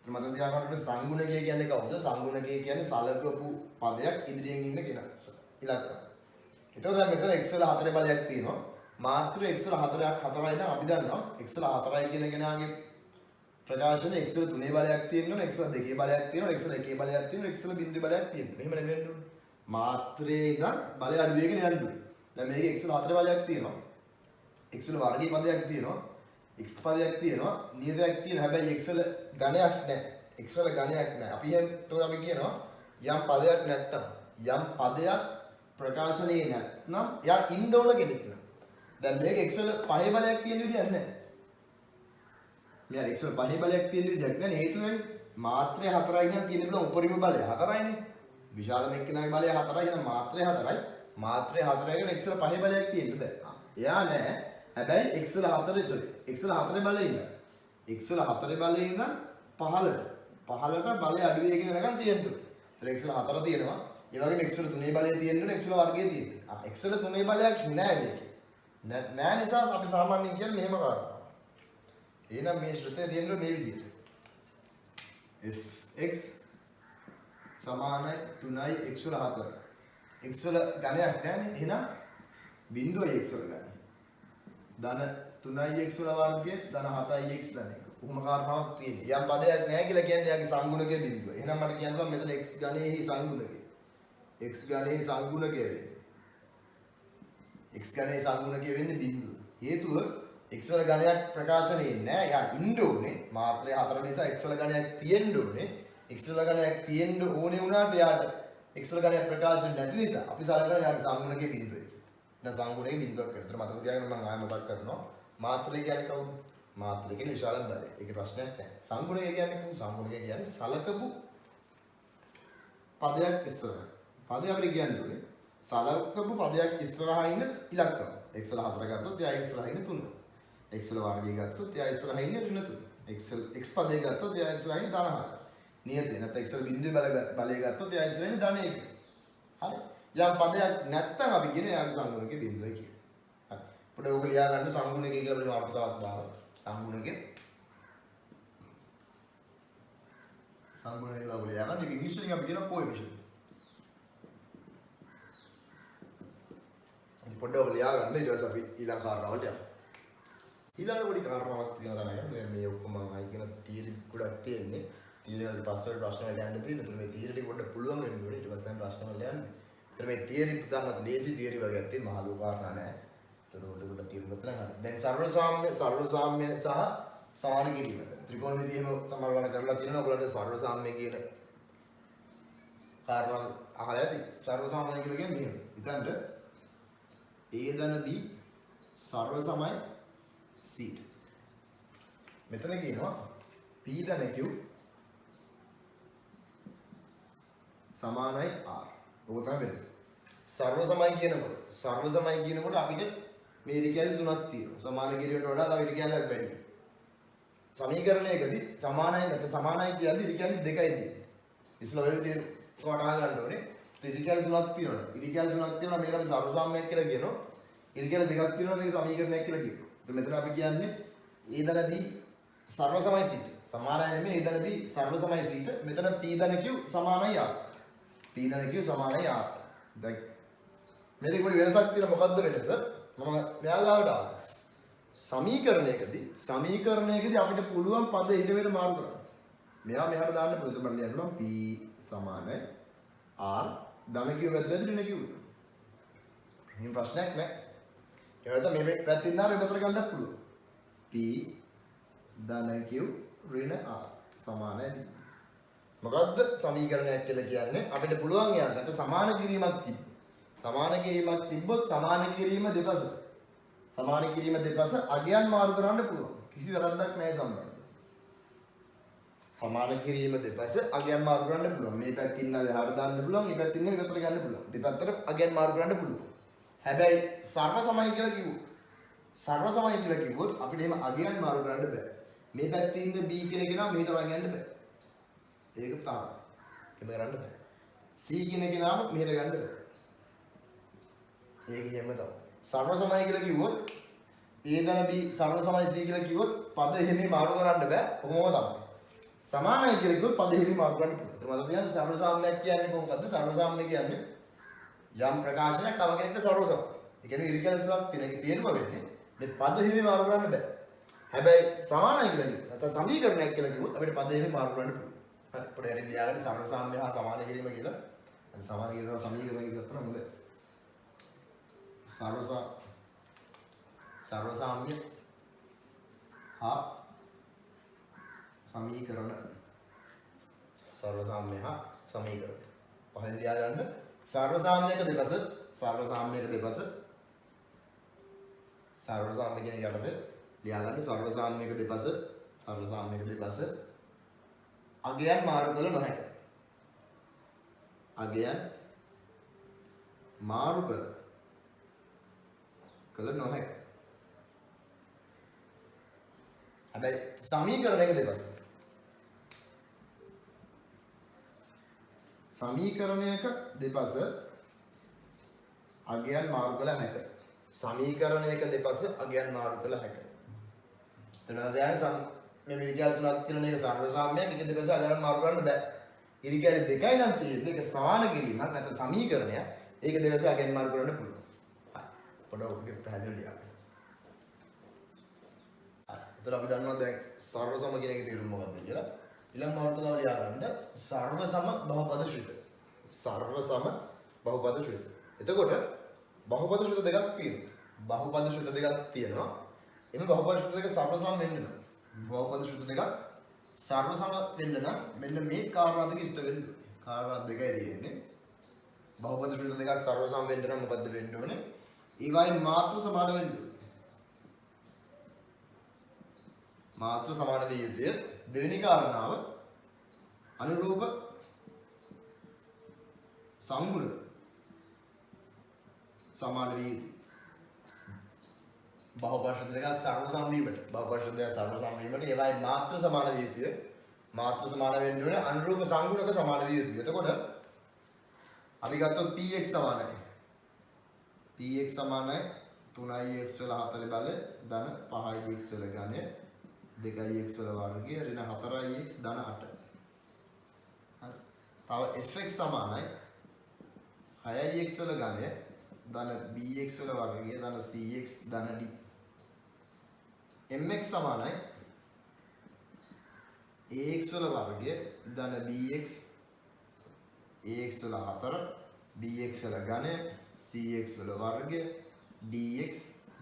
[SPEAKER 1] තමයි මතක තියාගන්න සංගුණකය කියන්නේ කවුද? සංගුණකය කියන්නේ සලකපු පදයක් ඉදිරියෙන් ඉන්න කෙනා. ඉලක්කය. එතකොට දැන් මෙතන x වල 4 බලයක් තියෙනවා. මාත්‍ර x වල 4යි නම් අපි දන්නවා x වල 4යි කියන කෙනාගේ ප්‍රකාශන x වල 3 බලයක් තියෙනවා, x වල 2 බලයක් තියෙනවා, x වල 1 බලයක් තියෙනවා, x වල බිඳුවේ බලයක් තියෙනවා. එහෙම නෙමෙයි වෙන්නේ. මාත්‍රේ ඉඳන් බලය අඩු වෙගෙන යන්න ඕනේ. දැන් මේකේ x වල 4 බලයක් තියෙනවා. x වල වර්ගයේ පදයක් තියෙනවා. x පදයක් තියෙනවා නියතයක් තියෙනවා හැබැයි x වල ගණයක් නැහැ x වල ගණයක් නැහැ අපි එතකොට අපි කියනවා යම් පදයක් නැත්තම් යම් පදයක් ප්‍රකාශනයේ නැත්නම් යා ඉන්න ඕන කෙනෙක් නේ දැන් මේක x වල පහේ බලයක් තියෙන විදියක් නැහැ මෙයා x වල පහේ බලයක් තියෙන විදියක් නැහැ හේතුව මාත්‍රය 4යි නම් තියෙන බල උපරිම බලය 4යිනේ විශාලම එක්කෙනාගේ බලය 4යි එහෙනම් මාත්‍රය 4යි මාත්‍රය 4යිකට x වල පහේ බලයක් තියෙන්න බෑ එයා නැහැ හැබැයි x වල 4 x වල 4 බලේ ඉඳන් x වල 4 බලේ ඉඳන් 15ට බලය අඩු වෙගෙන යනකම් තියෙන්න ඕනේ. ඒතර x වල 4 තියෙනවා. ඒ වගේම x වල 3 බලය තියෙන්න ඕනේ x වල වර්ගය තියෙන්න. x වල 3 බලයක් නෑ මේකේ. නෑ නිසා අපි සාමාන්‍යයෙන් කියන්නේ මෙහෙම කරනවා. එහෙනම් මේ ශ්‍රුතය තියෙන්නේ මේ විදිහට. fx සමානයි 3යි x වල 4. x වල ගණයක් නෑනේ. එහෙනම් බිඳුවයි x වල ගණය. ධන 3යි x වල වර්ගය ධන 7යි x ධන 1. කොහොම කාරණාවක් තියෙන්නේ. යම් පදයක් නැහැ කියලා කියන්නේ යාගේ සංගුණකයේ බිඳුව. එහෙනම් මට කියන්න පුළුවන් මෙතන x ගණයෙහි සංගුණකය. x ගණයෙහි සංගුණකය වෙන්නේ. x ගණයේ සංගුණකය වෙන්නේ බිඳුව. හේතුව x වල ගණයක් ප්‍රකාශනයේ නැහැ. යා ඉන්න ඕනේ. මාත්‍රය 4 නිසා x වල ගණයක් තියෙන්න ඕනේ. x වල ගණයක් තියෙන්න ඕනේ වුණාට යාට x වල ගණයක් ප්‍රකාශ නැති නිසා අපි සලකනවා යාගේ සංගුණකයේ බිඳුව. දැන් සංගුණයේ බිඳුවක් කරලා මතක තියාගන්න මම ආයෙ මතක් කරනවා මාත්‍රය කියන්නේ කවුද මාත්‍රය කියන්නේ විශාලම බලය ඒකේ ප්‍රශ්නයක් නැහැ සංගුණය කියන්නේ කවුද සංගුණය කියන්නේ සලකපු පදයක් ඉස්සරහ පදය අපිට කියන්නේ සලකපු පදයක් ඉස්සරහා ඉන්න ඉලක්කම x වල 4 ගත්තොත් එයා ඉස්සරහා ඉන්න 3 x වල වර්ගය ගත්තොත් එයා ඉස්සරහා ඉන්න ඍණ 3 x පදේ ගත්තොත් එයා ඉස්සරහා ඉන්න ධන 4 නියතේ නැත්නම් x වල බිඳුවේ බලය ගත්තොත් එයා ඉස්සරහා ඉන්න ධන 1 හරි යම් පදයක් නැත්තම් අපි කියන යාගේ සංගුණකයේ බිඳුවයි කියන. හරි. අපිට ඕක ලියා ගන්න සංගුණකය කියලා අපිට මාතෘකාවක් දානවා. සංගුණකය කියලා ඔය ලියා ගන්න. ඒක ඉංග්‍රීසි වලින් අපි කියන coefficient. අපි පොඩ්ඩක් ඔක ලියා ගන්න. ඊට පස්සේ අපි ඊළඟ කාරණාවලට යමු. ඊළඟ පොඩි කාරණාවක් තියෙනවා තමයි මේ ඔක්කොම ආයි කියන තියරි ගොඩක් තියෙන්නේ. තියරි වල පස්සේ ප්‍රශ්න වලට යන්න තියෙනවා. මේ තියරි ටික පොඩ්ඩක් පුළුවන් වෙන්න ඕනේ. ඊට පස්සේ ප්‍රශ්න වලට යන්න. මේ තියරි පුතාමත් ලේසි තියරි වගේ තියෙන මහ ලෝක කාරණා නැහැ. ඒතර උඩ තියරි ගත්තා නම් දැන් සර්ව සාම්‍ය සහ සමාන කිරීම. ත්‍රිකෝණමිතියම සමරවණ කරලා තියෙනවා. ඔයගොල්ලන්ට සර්ව සාම්‍ය කියන කාරණා අහලා ඇති. සර්ව සාම්‍ය කියලා කියන්නේ මෙහෙම. ඉතින්ට a ධන b සර්ව සමයි c. මෙතන කියනවා p ධන q සමානයි r. ඔක තමයි වෙනස. සර්ව සමයි කියනකොට අපිට මේ ඉරිකැලි තුනක් තියෙනවා. සමාන කිරීමට වඩා තව ඉරිකැලක් වැඩි. සමීකරණයකදී සමානයි නැත්නම් සමානයි කියන්නේ ඉරිකැලි දෙකයි තියෙන්නේ. ඉස්සෙල්ලා ඔය විදිහට වටහා ගන්න ඕනේ. ඉරිකැලි තුනක් තියෙනවා. ඉරිකැලි තුනක් තියෙනවා මේකට අපි සර්ව සාම්‍යයක් කියලා කියනවා. ඉරිකැලි දෙකක් තියෙනවා මේක සමීකරණයක් කියලා කියනවා. ඒත් මෙතන අපි කියන්නේ a ධන b සර්ව සමයි c. සමානයි නෙමෙයි a ධන b සර්ව සමයි c. මෙතන p ධන q සමානයි r. p ධන q සමානයි r. දැන් මේ දෙක පොඩි වෙනසක් තියෙනවා. මොකද්ද වෙනස? මම මෙයාලාවට ආවා. සමීකරණයකදී අපිට පුළුවන් පද ඊට මෙහෙට මාරු කරන්න. මෙයා මෙහාට දාන්න පුළුවන්. මම ලියන්නම් p සමානයි r ධන q වැදලා ඍණ q. මේ ප්‍රශ්නයක් නෑ. ඒ වගේම මේ පැත්තෙන් දාලා විතර ගන්නත් පුළුවන්. p ධන q ඍණ r සමානයි. මොකද්ද සමීකරණයක් කියලා කියන්නේ? අපිට පුළුවන් යන්න. නැත්නම් සමාන කිරීමක් තිබ්බොත්. සමාන කිරීම දෙපස අගයන් මාරු කරන්න පුළුවන්. කිසි වැරද්දක් නැහැ සම්බන්ධ. සමාන කිරීම දෙපස අගයන් මාරු කරන්න පුළුවන්. මේ පැත්තේ ඉන්න එහාට දාන්න පුළුවන්, මේ පැත්තේ ඉන්න ඉවතට ගන්න පුළුවන්. දෙපැත්තට අගයන් මාරු කරන්න පුළුවන්. හැබැයි සර්ව සමයි කියලා කිව්වොත් අපිට එහෙම අගයන් මාරු කරන්න බෑ. මේ පැත්තේ ඉන්න B කියන කෙනා මේට වගේ යන්න බෑ. ඒක තමයි. එහෙම කරන්න බෑ. C කියන කෙනාම මෙහෙට ගන්න බෑ. ඒක එහෙම තමයි. සර්ව සමයි කියලා කිව්වොත් A ධන B සර්ව සමයි C කියලා කිව්වොත් පද එහෙම මාරු කරන්න බෑ. කොහොමද තමයි. සමානයි කියලා කිව්වොත් පද එහෙම මාරු කරන්න පුළුවන්. ඒක මතක තියාගන්න. සර්ව සාම්‍යයක් කියන්නේ කොහොමද? සර්ව සාම්‍ය කියන්නේ යම් ප්‍රකාශනයක් තව කෙනෙක්ට සර්ව සමයි. ඒ කියන්නේ ඉරිකල් තුනක් තියෙනවා වෙන්නේ. මේ පද එහෙම මාරු කරන්න බෑ. හැබැයි සමානයි කියලා කිව්වොත් නැත්නම් සමීකරණයක් කියලා කිව්වොත් අපිට පද එහෙම මාරු කරන්න පුළුවන්. හරි. පොඩි හරි ලියාගන්න සර්ව සාම්‍ය හා සමාන කිරීම කියලා. අද සමාන කිරීම සමීකරණ කියලා තමයි හොඳ. සර්ව සාම්‍ය හා සමීකරණ සර්ව සාම්‍ය හා සමීකරණ පහෙන් ලියාගන්න සර්ව සාම්‍යයක දෙපස සර්ව සාම්‍යයක දෙපස සර්ව සාම්‍ය කියන එක යටතේ ලියාගන්න සර්ව සාම්‍යයක දෙපස අගයන් මාරු කළ නොහැක. අගයන් මාරු කළ නොහැක. හැබැයි සමීකරණයක දෙපස අගයන් මාරු කළ හැක. සමීකරණයක දෙපස අගයන් මාරු කළ හැක. එතන දැන් මේ ඉරිකැල තුනක් තියෙන එක සර්ව සාම්‍යයක්. එක දෙපස අගයන් මාරු කරන්න බෑ. ඉරිකැල දෙකයි නම් තියෙන්නේ. ඒක සමාන කිරීමක් නැත්නම් සමීකරණයක්. ඒක දෙපස අගයන් මාරු කරන්න පුළුවන්. හරි. පොඩ්ඩක් පැහැදිලි ලියන්න. එතන අපි දන්නවා දැන් සර්ව සම කියන එකේ තේරුම මොකක්ද කියලා. ඊළඟ මාතෘකාව ලියාගන්න සර්ව සම බහුපද ශ්‍රිත. සර්ව සම බහුපද ශ්‍රිත. එතකොට බහුපද ශ්‍රිත දෙකක් තියෙනවා. එimhe බහුපද ශ්‍රිත දෙක සර්ව සම වෙන්න නම් බහුපද ශ්‍රිත දෙකක් සර්ව සම වෙන්න නම් මෙන්න මේ කාරණා දෙක ඉෂ්ට වෙන්න ඕනේ. කාරණා දෙකයි තියෙන්නේ. බහුපද ශ්‍රිත දෙකක් සර්ව සම වෙන්න නම් මොකද්ද වෙන්න ඕනේ? ඒවායින් මාත්‍ර සමාන වෙන්න ඕනේ. මාත්‍ර සමාන විය යුතුය. දෙවෙනි කාරණාව අනුරූප සංගුණ සමාන විය යුතුය. බහුපද දෙකක් සර්ව සම වීමට ඒවායි මාත්‍ර සමාන විය යුතුය. මාත්‍ර සමාන වෙන්න ඕනේ අනුරූප සංගුණක සමාන විය යුතුය. එතකොට අපි ගත්තොත් px සමානයි 3ix වල 4 බල ධන 5ix වල ඝනය 2ix වල වර්ගය ඍණ 4ix ධන 8. හරි. තව fx සමානයි 6ix වල ඝනය ධන bx වල වර්ගය ධන cx ධන d. mx සමානයි ax වල වර්ගය ධන bx ax වල 4 bx වල ඝනය cx වල වර්ගය dx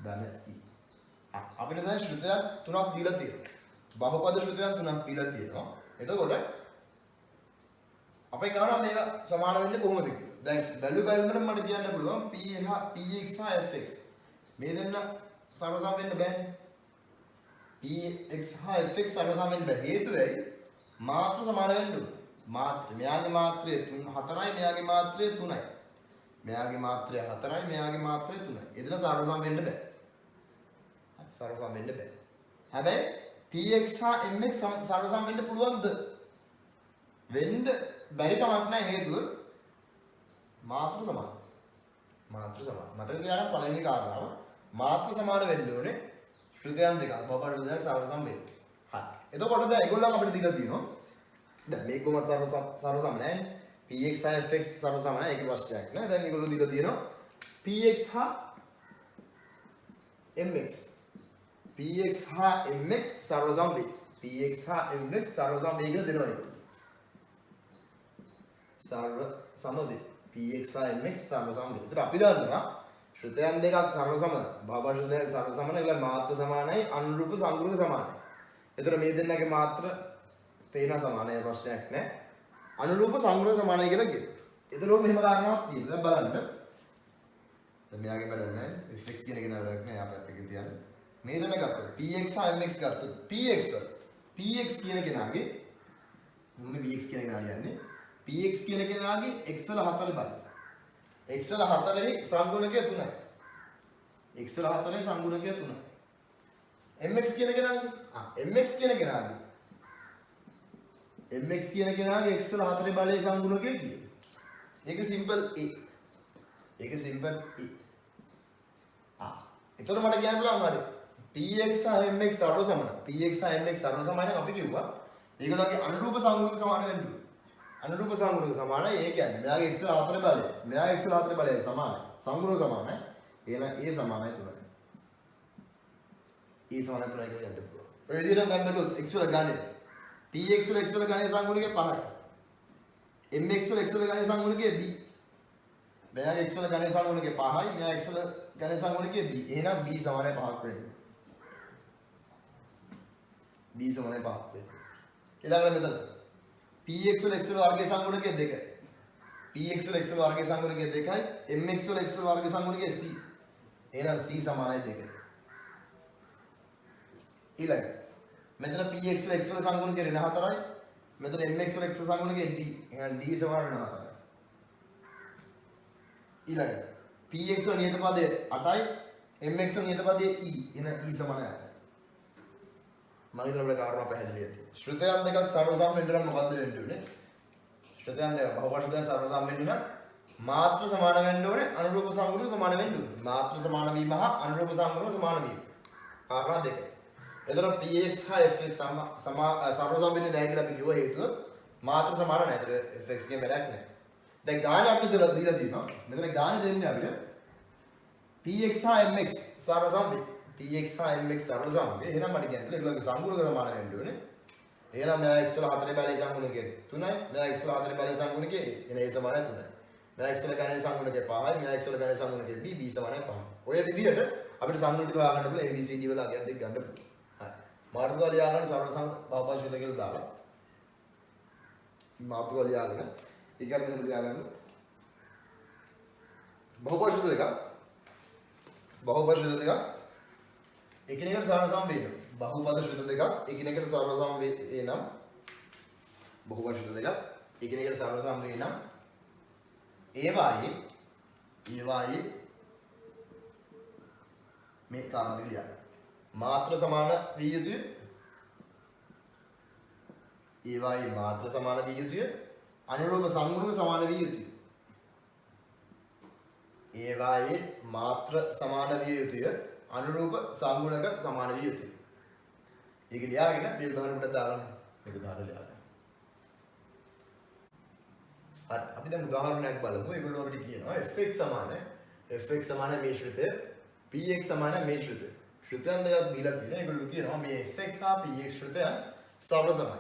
[SPEAKER 1] ධන e. අපිට දැන් ශ්‍රුතයන් තුනක් දීලා තියෙනවා. බහුපද ශ්‍රුතයන් තුනක් දීලා තියෙනවා. එතකොට අපේ ගාන මේක සමාන වෙන්නේ කොහොමද කියලා. දැන් බැලුමට මට කියන්න පුළුවන් px හා fx මේ දෙන්න සම සම වෙන්න බෑනේ. px හා fx සම සම වෙන්න බෑ. හේතුව ඇයි? මාත්‍ර සමාන වෙන්න ඕනේ. මාත්‍ර මෙයාගේ මාත්‍රය 4යි මෙයාගේ මාත්‍රය 3යි. මෙයාගේ මාත්‍රය 4යි මෙයාගේ මාත්‍රය 3යි. ඒ දෙන සම සම වෙන්න බෑ. සම සම වෙන්න බෑ. හැබැයි px හා mx සම සම වෙන්න පුළුවන්ද? වෙන්න බැරි කමක් නැහැ. හේතුව මාත්‍ර සමාන. මතක තියාගන්න පළවෙනි කාරණාව මාත්‍ර සමාන වෙන්න ඕනේ. ශ්‍රුතයන් දෙකක් බබඩ දෙකක් සම සම වෙන්න. හරි. එතකොට දැන් ඒගොල්ලන් අපිට දීලා තියෙනවා. දැන් මේක කොහොමද සම සම නැහැ. px හා fx සම සම නැහැ. ඒක ප්‍රශ්නයක් නෑ. දැන් ඒගොල්ලෝ දීලා තියෙනවා px හා mx සර්ව සම වේ. px හා mx සර්ව සම වේ කියලා දෙනවා ඒක. සර්ව සම වේ. px හා mx සර්ව සම වේ. ඒතර අපි දන්නවා ශ්‍රුතයන් දෙකක් සර්ව සම. භාභා ශ්‍රුතයන් සර්ව සමන ඒගොල්ලෝ මාත්‍ර සමානයි අනුරූප සංගුණක සමානයි. ඒතර මේ දෙන්නගේ මාත්‍ර පේන සමානයි ප්‍රශ්නයක් නෑ. අනුරූප සංගුණක සමානයි කියලා කියනවා. ඒතර මෙහෙම කාරණාවක් තියෙනවා. දැන් බලන්න. දැන් මෙයාගේ වැඩක් නෑ. fx කියන එක නෑ වැඩක් නෑ. යා පැත්තකින් තියන්න. මේ දෙන්න ගත්තොත් px හා mx ගත්තොත් px කියන කෙනාගේ මොන්නේ px කියන එක නාලියන්නේ px කියන කෙනාගේ x වල 4 බලය x වල 4 සංගුණකය 3යි x වල 4 සංගුණකය 3යි mx කියන කෙනාගේ mx කියන කෙනාගේ mx කියන කෙනාගේ x වල 4 බලයේ සංගුණකය කීයද ඒක සිම්පල් a ඒක සිම්පල් a එතකොට මට කියන්න පුළුවන් හරි px සහ mx සර්ව සමාන px සහ mx සර්ව සමානයි අපි කිව්වා ඒගොල්ලන්ගේ අනුරූප සංගුණක සමාන වෙන්න ඕනේ අනුරූප සංගුණක සමානයි ඒ කියන්නේ මෙයාගේ x වල 4 බලය මෙයාගේ x වල 4 බලය සමානයි සංගුණක සමානයි එහෙනම් a සමානයි 3යි a සමානයි 3යි කියලා යන්න පුළුවන් ඔය විදිහට නම් බැලුවොත් x වල ගානේ px වල x වල ගානේ සංගුණකය 5යි mx වල x වල ගානේ සංගුණකය b මෙයාගේ x වල ගානේ සංගුණකය 5යි මෙයා x වල ගානේ සංගුණකය b එහෙනම් b සමානයි 5ක් වෙන්නේ b සමානයි 5ක් වෙන්නේ ඊළඟට මෙතන px වල x වල වර්ගයේ සංගුණකය 2යි px වල x වල වර්ගයේ සංගුණකය 2යි mx වල x වල වර්ගයේ සංගුණකය c එහෙනම් c සමානයි 2යි ඊළඟ මෙතන px වල x වල සංගුණකය ඍණ 4යි මෙතන mx වල x වල සංගුණකය d එහෙනම් d සමාන ඍණ 4යි ඊළඟ px වල නියත පදය 8යි mx වල නියත පදය e එහෙනම් e සමානයි 8යි මම හිතන අපේ කාරණා පැහැදිලි ඇති ශ්‍රුතයන් දෙකක් සර්වසම් වෙන්න නම් මොකද්ද වෙන්න ඕනේ ශ්‍රුතයන් දෙක බහුවචන සර්වසම් වෙන්න නම් මාත්‍ර සමාන වෙන්න ඕනේ අනුරූප සංගුණ සමාන වෙන්න ඕනේ මාත්‍ර සමාන වීම හා අනුරූප සංගුණ සමාන වීම කාරණා දෙක එතකොට px හා fx සර්වසම් වෙන්නේ නැහැ කියලා අපි කිව්ව හේතුව මාත්‍ර සමාන නැහැ ඒතර fx ගේ වැඩක් නැහැ දැන් ගාන අපිට දීලා තියෙනවා මෙතන ගාන දෙන්නේ අපිට px හා mx සර්වසම් වේ px හා mx සර්වසම් වේ එහෙනම් මට කියන්නේ ඒගොල්ලෝගේ සංගුණ සමාන වෙන්න ඕනේ එහෙනම් මෙයා x වල 4 බලයේ සංගුණකය 3යි මෙයා x වල 4 බලයේ සංගුණකය එන a සමානයි 3යි මෙයා x වල ගණනයේ සංගුණකය 5යි මෙයා x වල ගණනයේ සංගුණකය b b සමානයි 5යි ඔය විදිහට අපිට සංගුණ ටික හොයාගන්න පුළුවන් a b c d වල අගයන් දෙක ගන්න පුළුවන් හරි මාතෘකාව ලියාගන්න සර්වසම් බහුපදශිත කියලා දාලා මාතෘකාව ලියාගෙන ඒක අපි මෙතන ලියාගන්න බහුපදශිත දෙක එකිනෙකට සර්වසම් වෙනවා බහුපද ශ්‍රිත දෙකක් එකිනෙකට සර්වසම් වේ නම් බහුපද ශ්‍රිත දෙකක් එකිනෙකට සර්වසම් වේ නම් ඒවායේ මේ කාරණා දෙක ලියන්න මාත්‍ර සමාන විය යුතුය ඒවායේ මාත්‍ර සමාන විය යුතුය අනුරූප සංගුණක සමාන විය යුතුය ඒවායේ මාත්‍ර සමාන විය යුතුය අනුරූප සංගුණක සමාන විය යුතුය ඒක ලියාගෙන මේ උදාහරණෙට දාගන්න මේක උදාහරණ ලියාගන්න හරි අපි දැන් උදාහරණයක් බලමු ඒගොල්ලෝ අපිට කියනවා fx සමාන මේ ශ්‍රිතය px සමාන මේ ශ්‍රිතය ශ්‍රිතයන් දෙකක් දීලා තියෙනවා ඒගොල්ලෝ කියනවා මේ fx හා px ශ්‍රිතයන් සර්ව සමයි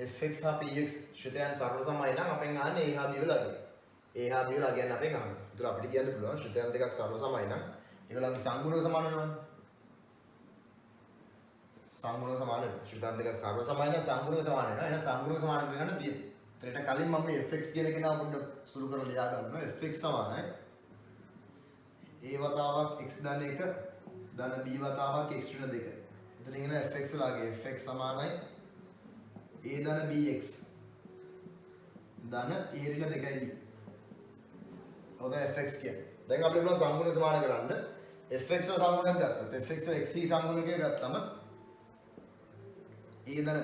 [SPEAKER 1] fx හා px ශ්‍රිතයන් සර්ව සමයි නම් අපෙන් අහන්නේ a හා b වල අගය a හා b වල අගයන් අපෙන් අහන්නේ ඒතර අපිට කියන්න පුළුවන් ශ්‍රිතයන් දෙකක් සර්ව සමයි නම් ඒගොල්ලන්ගේ සංගුණක සමාන වෙනවනේ සංගුණක සමාන වෙනවා ශ්‍රිතයන් දෙකක් සර්ව සමයි නම් සංගුණක සමාන වෙනවා එහෙනම් සංගුණක සමාන කරගන්න තියෙනවා ඒකට කලින් මම මේ fx කියන එක නා පොඩ්ඩක් සුළු කරලා ලියා ගන්නවා fx සමානයි a වතාවක් x ධන 1 ධන b වතාවක් x ඍණ 2 එතන ඉගෙන fx වලගේ fx සමානයි a ධන bx ධන a ඍණ 2යි b ඔතන fx කියන්නේ දැන් අපිට බලන්න සංගුණ සමාන කරන්න fx වල සංගුණයක් ගත්තොත් fx වල x සංගුණකය ගත්තම a ධන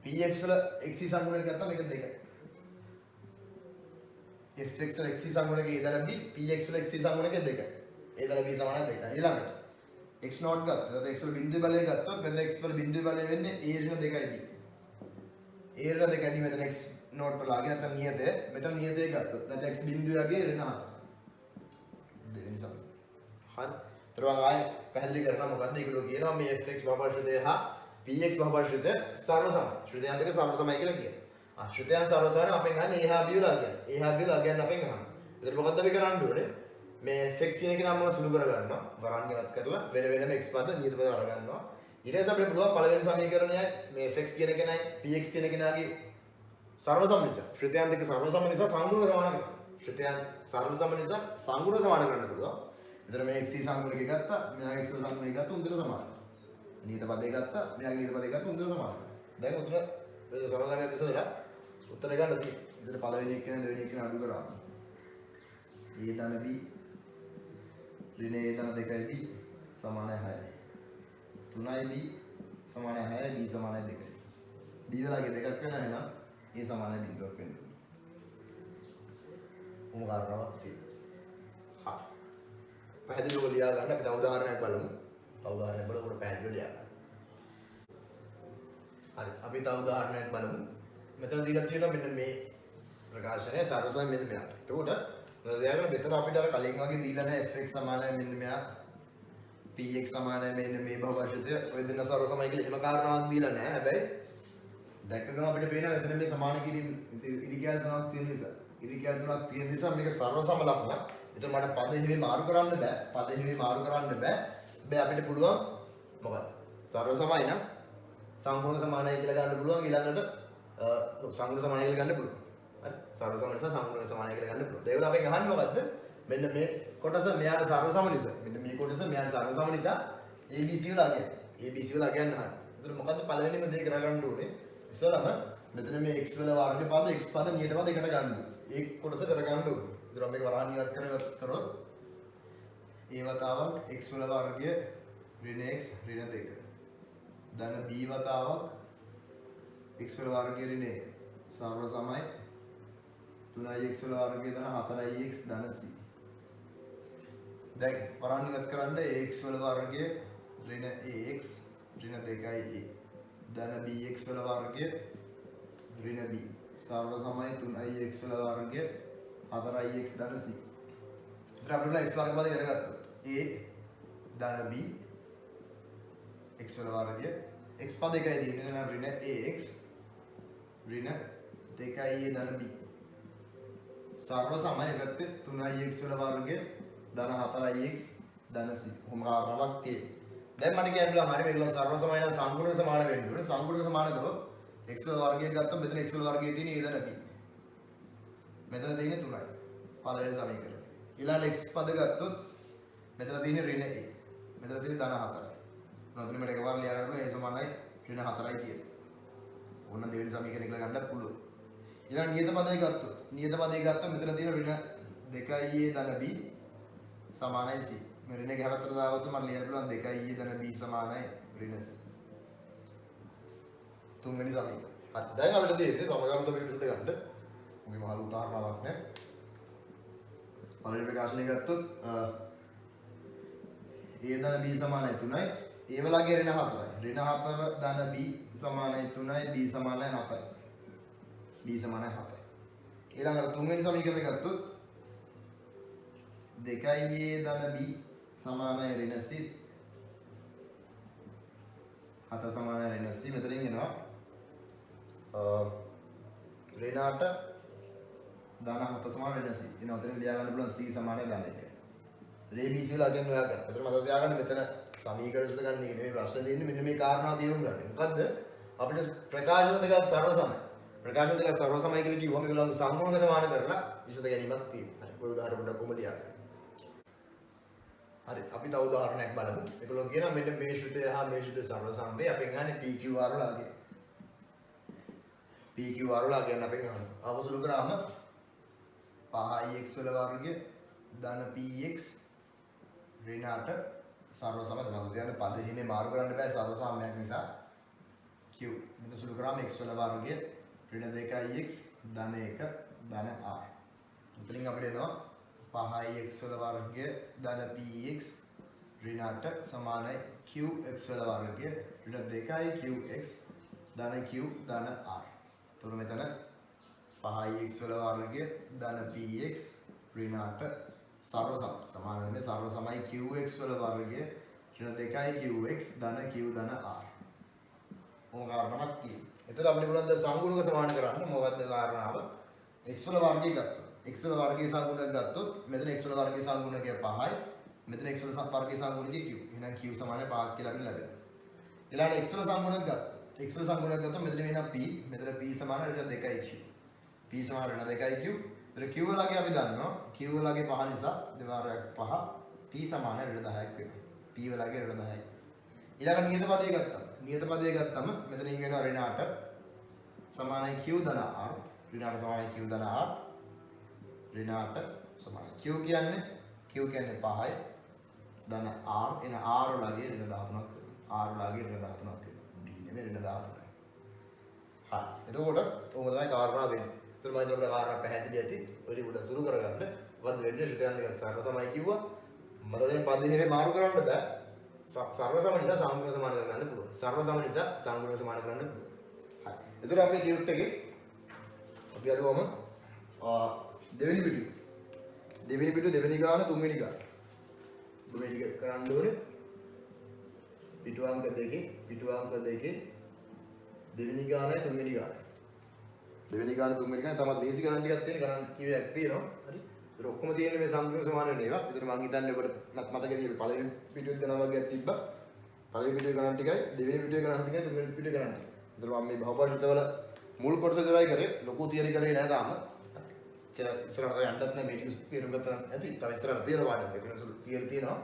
[SPEAKER 1] b px වල x සංගුණයක් ගත්තම මේක 2යි fx වල x සංගුණකය a ධන b px වල x සංගුණකය 2යි a ධන b සමානයි 2යි ඊළඟට x not ගත්තොත් x වල බිඳුවේ බලය ගත්තොත් මෙතන x වල බිඳුවේ බලය වෙන්නේ a ඍණ 2යි b a ඍණ 2යි b මෙතන x not වලගේ නැත්නම් නියතය මෙතන නියතය ගත්තොත් නැත්නම් x බිඳුවේගේ ඍණ 4 දෙවෙනි සමය හරි ඊට ආයෙ පැහැදිලි කරනවා මොකද්ද ඒගොල්ලෝ කියනවා මේ fx බහුපදශිතය හා px බහුපදශිතය සර්ව සමයි ශ්‍රිතයන් දෙක සර්ව සමයි කියලා කියනවා ශ්‍රිතයන් සර්ව සමයි අපෙන් අහන්නේ a හා b වල අගයන් a හා b වල අගයන් අපෙන් අහනවා ඒකට මොකද්ද අපි කරන්න ඕනේ මේ fx කියන එක නම් මම සුළු කරගන්නවා වරන් ඉවත් කරලා වෙන වෙනම x පද නියත පද අරගන්නවා ඊට පස්සේ අපිට පුළුවන් පළවෙනි සමීකරණයයි මේ fx කියන එකයි px කියන කෙනාගේ සර්ව සම නිසා ශ්‍රිතයන් දෙක සර්ව සම නිසා සංගුණ සමාන කරනවා ශ්‍රිතයන් සර්ව සම නිසා සංගුණ සමාන කරන්න පුළුවන් එතන මේ x සංගුණකේ ගත්තා මෙයාගේ x සංගුණකේ ගත්තා උන්දර සමානයි නියත පදේ ගත්තා මෙයාගේ නියත පදේ ගත්තා උන්දර සමානයි දැන් උතන ඒක සමගාමීව ඉස්සරලා උත්තර ගන්න තියෙනවා. ඉතින් පළවෙනි එක නේ දෙවෙනි එක නේ අඩු කරා. A ධන B ඍණ A ධන 2යි B සමානයි 6යි. 3යි B සමානයි 6යි B සමානයි 2යි. B වලගේ දෙකක් වෙනවා එහෙනම් A සමානයි බිඳුවක් වෙන්න ඕනේ. මොන කාරණාවක් තියෙනවා. හරි. පැහැදිලිව ලියා ගන්න අපි තව උදාහරණයක් බලමු. තව උදාහරණයක් බලමුකොට පැහැදිලිව ලියා ගන්න. හරි. අපි තව උදාහරණයක් බලමු. මෙතන දීලා තියෙනවා මෙන්න මේ ප්‍රකාශනය සර්වසම මෙන්න මෙයාට. එතකොට දැන් මෙතන අපිට අර කලින් වගේ දීලා නැහැ fx සමානයි මෙන්න මෙයා px සමානයි මෙන්න මේ බහුවර්ෂිතය ඔය දෙන්න සර්වසමයි කියලා එහෙම කාරණාවක් දීලා නැහැ. හැබැයි දැක්ක ගමන් අපිට පේනවා මෙතන මේ සමාන කිරීම ඉරිකැල් තුනක් තියෙන නිසා. ඉරිකැල් තුනක් තියෙන නිසා මේක සර්වසම ලකුණ. එතකොට මට පද හිමි මාරු කරන්න බෑ. පද හිමි මාරු කරන්න බෑ. හැබැයි අපිට පුළුවන් මොකද? සර්වසමයි නම් සම්පූර්ණ සමානයි කියලා ගන්න පුළුවන් ඊළඟට සංගුණ සමානයි කියලා ගන්න පුළුවන්. හරි. සර්වසම නිසා සංගුණ සමානයි කියලා ගන්න පුළුවන්. ඒවල අපෙන් අහන්නේ මොකද්ද? මෙන්න මේ කොටස මෙයාට සර්වසම නිසා. මෙන්න මේ කොටස මෙයාට සර්වසම නිසා ABC වල අගයන්. ABC වල අගයන් අහන්නේ. එතකොට මොකද්ද පළවෙනිම දේ කරගන්න ඕනේ? ඉස්සලම මෙතන මේ x වල වර්ග පද x පද නියත පද එකට ගන්න ඕනේ. ඒ කොටස කරගන්න ඕනේ. එතකොට මේක වරහන් ඉවත් කරොත් a වතාවක් x වල වර්ගය ඍණ x ඍණ 2 ධන b වතාවක් x වල වර්ගය ඍණ 1 සර්ව සමයි 3x වල වර්ගය ධන 4x ධන c. දැන් වරහන් ඉවත් කරන්න ax වල වර්ගය ඍණ ax ඍණ 2a ධන bx වල වර්ගය ඍණ b සර්ව සමයි 3ix වල වර්ගය 4ix ධන c. ඉතින් අපිට x වර්ග පද කරගත්තොත් a ධන b x වල වර්ගය x පද එකයි තියෙන්නේ නම් ඍණ ax ඍණ 2a ධන b සර්ව සමයි පැත්තේ 3ix වල වර්ගය ධන 4ix ධන c. කොහොම කාරණාවක් තියෙන්නේ. දැන් මට කියන්න පුළුවන් හරි මේගොල්ලෝ සර්ව සමයි නම් සංගුණක සමාන වෙන්න ඕනේ. සංගුණක සමාන කරොත් x වල වර්ගය ගත්තොත් මෙතන x වල වර්ගයේ තියෙන a ධන b. මෙතන තියෙන්නේ 3යි. පළවෙනි සමීකරණය. ඊළඟ x පද ගත්තොත් මෙතන තියෙන්නේ ඍණ a. මෙතන තියෙන්නේ ධන 4යි. නෝතන මට එකපාර ලියා ගන්න පුළුවන් a සමානයි ඍණ 4යි කියලා. ඕන දෙවෙනි සමීකරණය කියලා ගන්නත් පුළුවන්. ඊළඟ නියත පදේ ගත්තොත් මෙතන තියෙන ඍණ 2a ධන b සමානයි c. මේ ඍණ එක හැවතට දාගත්තොත් මට ලියන්න පුළුවන් 2a ධන b සමානයි ඍණ c. තුන්වෙනි සමීකරණය. හරි. දැන් අපිට දෙන්නේ සමගාම සමීකරණ විසඳ ගන්න. මොකද මහලු උදාහරණයක් නේ. පළවෙනි ප්‍රකාශනය ගත්තොත් a ධන b සමානයි 3යි. a වලගේ ඍණ 4යි. ඍණ 4 ධන b සමානයි 3යි. b සමානයි 7යි. b සමානයි 7යි. ඊළඟට තුන්වෙනි සමීකරණය ගත්තොත් 2a ධන b සමානයි ඍණ c 7 සමානයි ඍණ c. මෙතනින් එනවා ඍණ 8 ධන 7 සමාන ඍණ c. එනවා මෙතනින් ලියා ගන්න පුළුවන් c සමානයි ධන 1. ABC වල අගයන් හොයා ගන්න. මෙතන මතක තියාගන්න මෙතන සමීකරණ විසඳ ගන්න එක නෙමෙයි ප්‍රශ්නේ තියෙන්නේ. මෙන්න මේ කාරණා තේරුම් ගන්න. මොකද්ද? අපිට ප්‍රකාශන දෙකක් සර්ව සමයි. ප්‍රකාශන දෙකක් සර්ව සමයි කියලා කිව්වම ඒගොල්ලෝ සංගුණක සමාන කරලා විසඳ ගැනීමක් තියෙනවා. හරි. ඔය උදාහරණ පොඩ්ඩක් කොහොමද ලියන්නේ? හරි. අපි තව උදාහරණයක් බලමු. ඒගොල්ලෝ කියනවා මෙන්න මේ ශ්‍රුතය හා මේ ශ්‍රුතය සර්ව සම්බේ අපෙන් ගන්න PQR වල අගය. PQR වල අගයන් අපෙන් ගන්න. අවසුළු කරාම 5ix වල වර්ගය ධන px ඍණ 8 සර්ව සම තමයි. දැන් පද හිමේ මාරු කරන්න බෑ සර්ව සමයක් නිසා. q මෙතන සුළු කරාම x වල වර්ගය ඍණ 2ix ධන 1 ධන r. මෙතනින් අපිට එනවා 5ix වල වර්ගය ධන px ඍණ 8 සමානයි qx වල වර්ගය ඍණ 2යි qx ධන q ධන r. එතකොට මෙතන 5ix වල වර්ගය ධන px ඍණ 8 සර්ව සම සමාන වෙන්නේ සර්ව සමයි qx වල වර්ගය ඍණ 2යි qx ධන q ධන r. මොන කාරණාවක් තියෙන්නේ. එතකොට අපිට පුළුවන් ද සංගුණක සමාන කරන්න. මොකක්ද කාරණාව? x වල වර්ගය ගත්තා. x වල වර්ගයේ සංගුණක ගත්තොත් මෙතන x වල වර්ගයේ සංගුණකය 5යි. මෙතන x වල වර්ගයේ සංගුණකය q. එහෙනම් q සමානයි 5ක් කියලා අපිට ලැබෙනවා. ඊළඟට x වල සංගුණක ගත්තා. x වල සංගුණක ගත්තොත් මෙතන වෙනවා p. මෙතන p සමාන ඍණ 2යි q. p සමාන ඍණ 2යි q. ඒතර q වලගේ අපි දන්නවා. q වලගේ 5 නිසා දෙවාරයක් 5 p සමාන ඍණ 10ක් වෙනවා. p වලගේ ඍණ 10යි. ඊළඟට නියත පදයේ ගත්තා. නියත පදයේ ගත්තම මෙතනින් වෙනවා ඍණ 8 සමානයි q ධන r ඍණාට සමානයි q ධන r ඍණාට සමානයි q කියන්නේ 5යි ධන r එන r වලගේ ඍණ 13ක් වෙනවා r වලගේ ඍණ 13ක් වෙනවා d නෙමෙයි ඍණ 13යි හරි එතකොට ඔහොම තමයි කාරණා වෙන්නේ එතකොට මම හිතනවා කාරණා පැහැදිලි ඇති ඔය ටික උඩ සුළු කරගන්න මොකද වෙන්නේ ශ්‍රිතයන් එක සර්ව සමයි කිව්වා මට දැන් පදේ මාරු කරන්න බෑ සර්ව සම නිසා සාමුග්‍ර සමාන කරගන්න පුළුවන් සර්ව සම නිසා සාමුග්‍ර සමාන කරන්න පුළුවන් හරි එතකොට අපි ටියුට් එකේ අපි අලුවම දෙවෙනි පිටුව දෙවෙනි ගාන තුන්වෙනි ගාන මේ ටික කරන්න ඕනේ පිටු අංක දෙකේ දෙවෙනි ගානයි තුන්වෙනි ගානයි දෙවෙනි ගාන තුන්වෙනි ගාන තමයි ලේසි ගණන් ටිකක් තියෙන ගණන් කීයක් තියෙනවා හරි ඒක ඔක්කොම තියෙන්නේ මේ සම්පූර්ණ සමාන වෙන ඒවා ඒකට මම හිතන්නේ ඔබට මතකදී පළවෙනි පිටුවේ ගණන් වගේක් තිබ්බා පළවෙනි පිටුවේ ගණන් ටිකයි දෙවෙනි පිටුවේ ගණන් ටිකයි තුන්වෙනි පිටුවේ ගණන් ටිකයි ඒතර මම මේ බහුපරිතවල මුල් කොටස විතරයි කරේ ලොකු තියරි කරේ නැහැ තාම ඉස්සරහට යන්නත් නැහැ මේ ටික තේරුම් ගත්තා නැති තව ඉස්සරහට තියෙනවා පාඩම් එකක් තියෙන තියරි තියෙනවා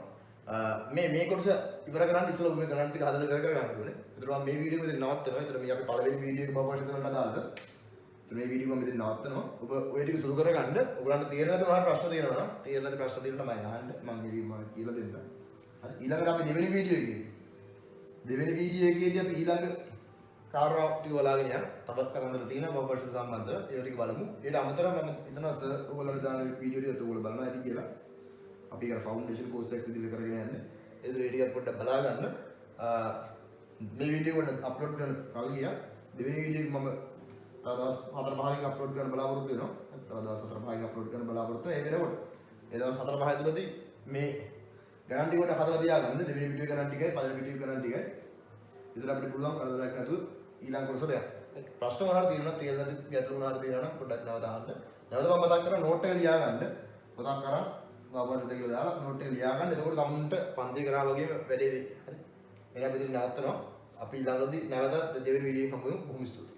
[SPEAKER 1] මේ කොටස ඉවර කරන්න ඉස්සෙල්ලා මේ ගණන් ටික හදලා කර ගන්න ඕනේ ඒතර මම මේ වීඩියෝ එක මෙතන නවත්තනවා ඒතර මේ අපි පළවෙනි වීඩියෝ එක බහුපරිතවල දාලා මේ වීඩියෝ එක මෙතන නවත්තනවා ඔබ ඔය ටික සුළු කරගන්න ඔයගලන්ට තේරෙන්නේ නැත්නම් මොනවාට ප්‍රශ්න තියෙනවා නම් තේරෙන්නේ නැති ප්‍රශ්න තියෙනවා මම අහන්න මම වීඩියෝ එක කියලා දෙන්නම් හරි ඊළඟට අපි දෙවෙනි වීඩියෝ එකේදී අපි ඊළඟ කාරණා ටික බලාගෙන යන්න තව කරන්න තියෙනවා බහුපරිත සම්බන්ධ ඒවා ටික බලමු ඊට අමතරව මම හිතනවා සර් ඔයගලන්ට දාන වීඩියෝ ටික ඔයගොල්ලෝ බලනවා ඇති කියලා අපි ඒක ෆවුන්ඩේෂන් කෝස් එකක් විදිහට කරගෙන යන්නේ ඒතර ඒ ටිකත් පොඩ්ඩක් බලා ගන්න මේ වීඩියෝ එක අප්ලෝඩ් කරන කල් ගියා දෙවෙනි වීඩියෝ එක මම තව දවස් 4-5කින් අප්ලෝඩ් කරන්න බලාපොරොත්තු වෙනවා. තව දවස් 4-5කින් අප්ලෝඩ් කරන්න බලාපොරොත්තු වෙනවා. ඒ වෙනකොට ඒ දවස් 4-5 තුලදී මේ ගණන් ටික කොට හදලා තියාගන්න දෙවෙනි වීඩියෝ ගණන් ටිකයි පළවෙනි වීඩියෝ ගණන් ටිකයි. ඉතින් අපිට පුළුවන් කරදරයක් නැතුව ඊළඟ කොටසට යන්න. ප්‍රශ්න මොනවාද තියෙනවද තේරෙන්නේ නැති ගැටලු මොනවාද තියෙනවනම් පොඩ්ඩක් නැවත අහන්න. නැවත මම මතක් කරා නෝට් එක ලියා ගන්න. මතක් කරා බාබාට කියලා දාලා නෝට් එක ලියා ගන්න. එතකොට තමුන්ට පන්ති කරා වගේම වැඩේ වෙයි. හරි. එහෙනම් අපි ඉතින් නවත්තනවා. අපි ඊළඟදී නැවත දෙවෙනි වීඩියෝ එක හමුවෙමු. බොහොම ස්තුතියි.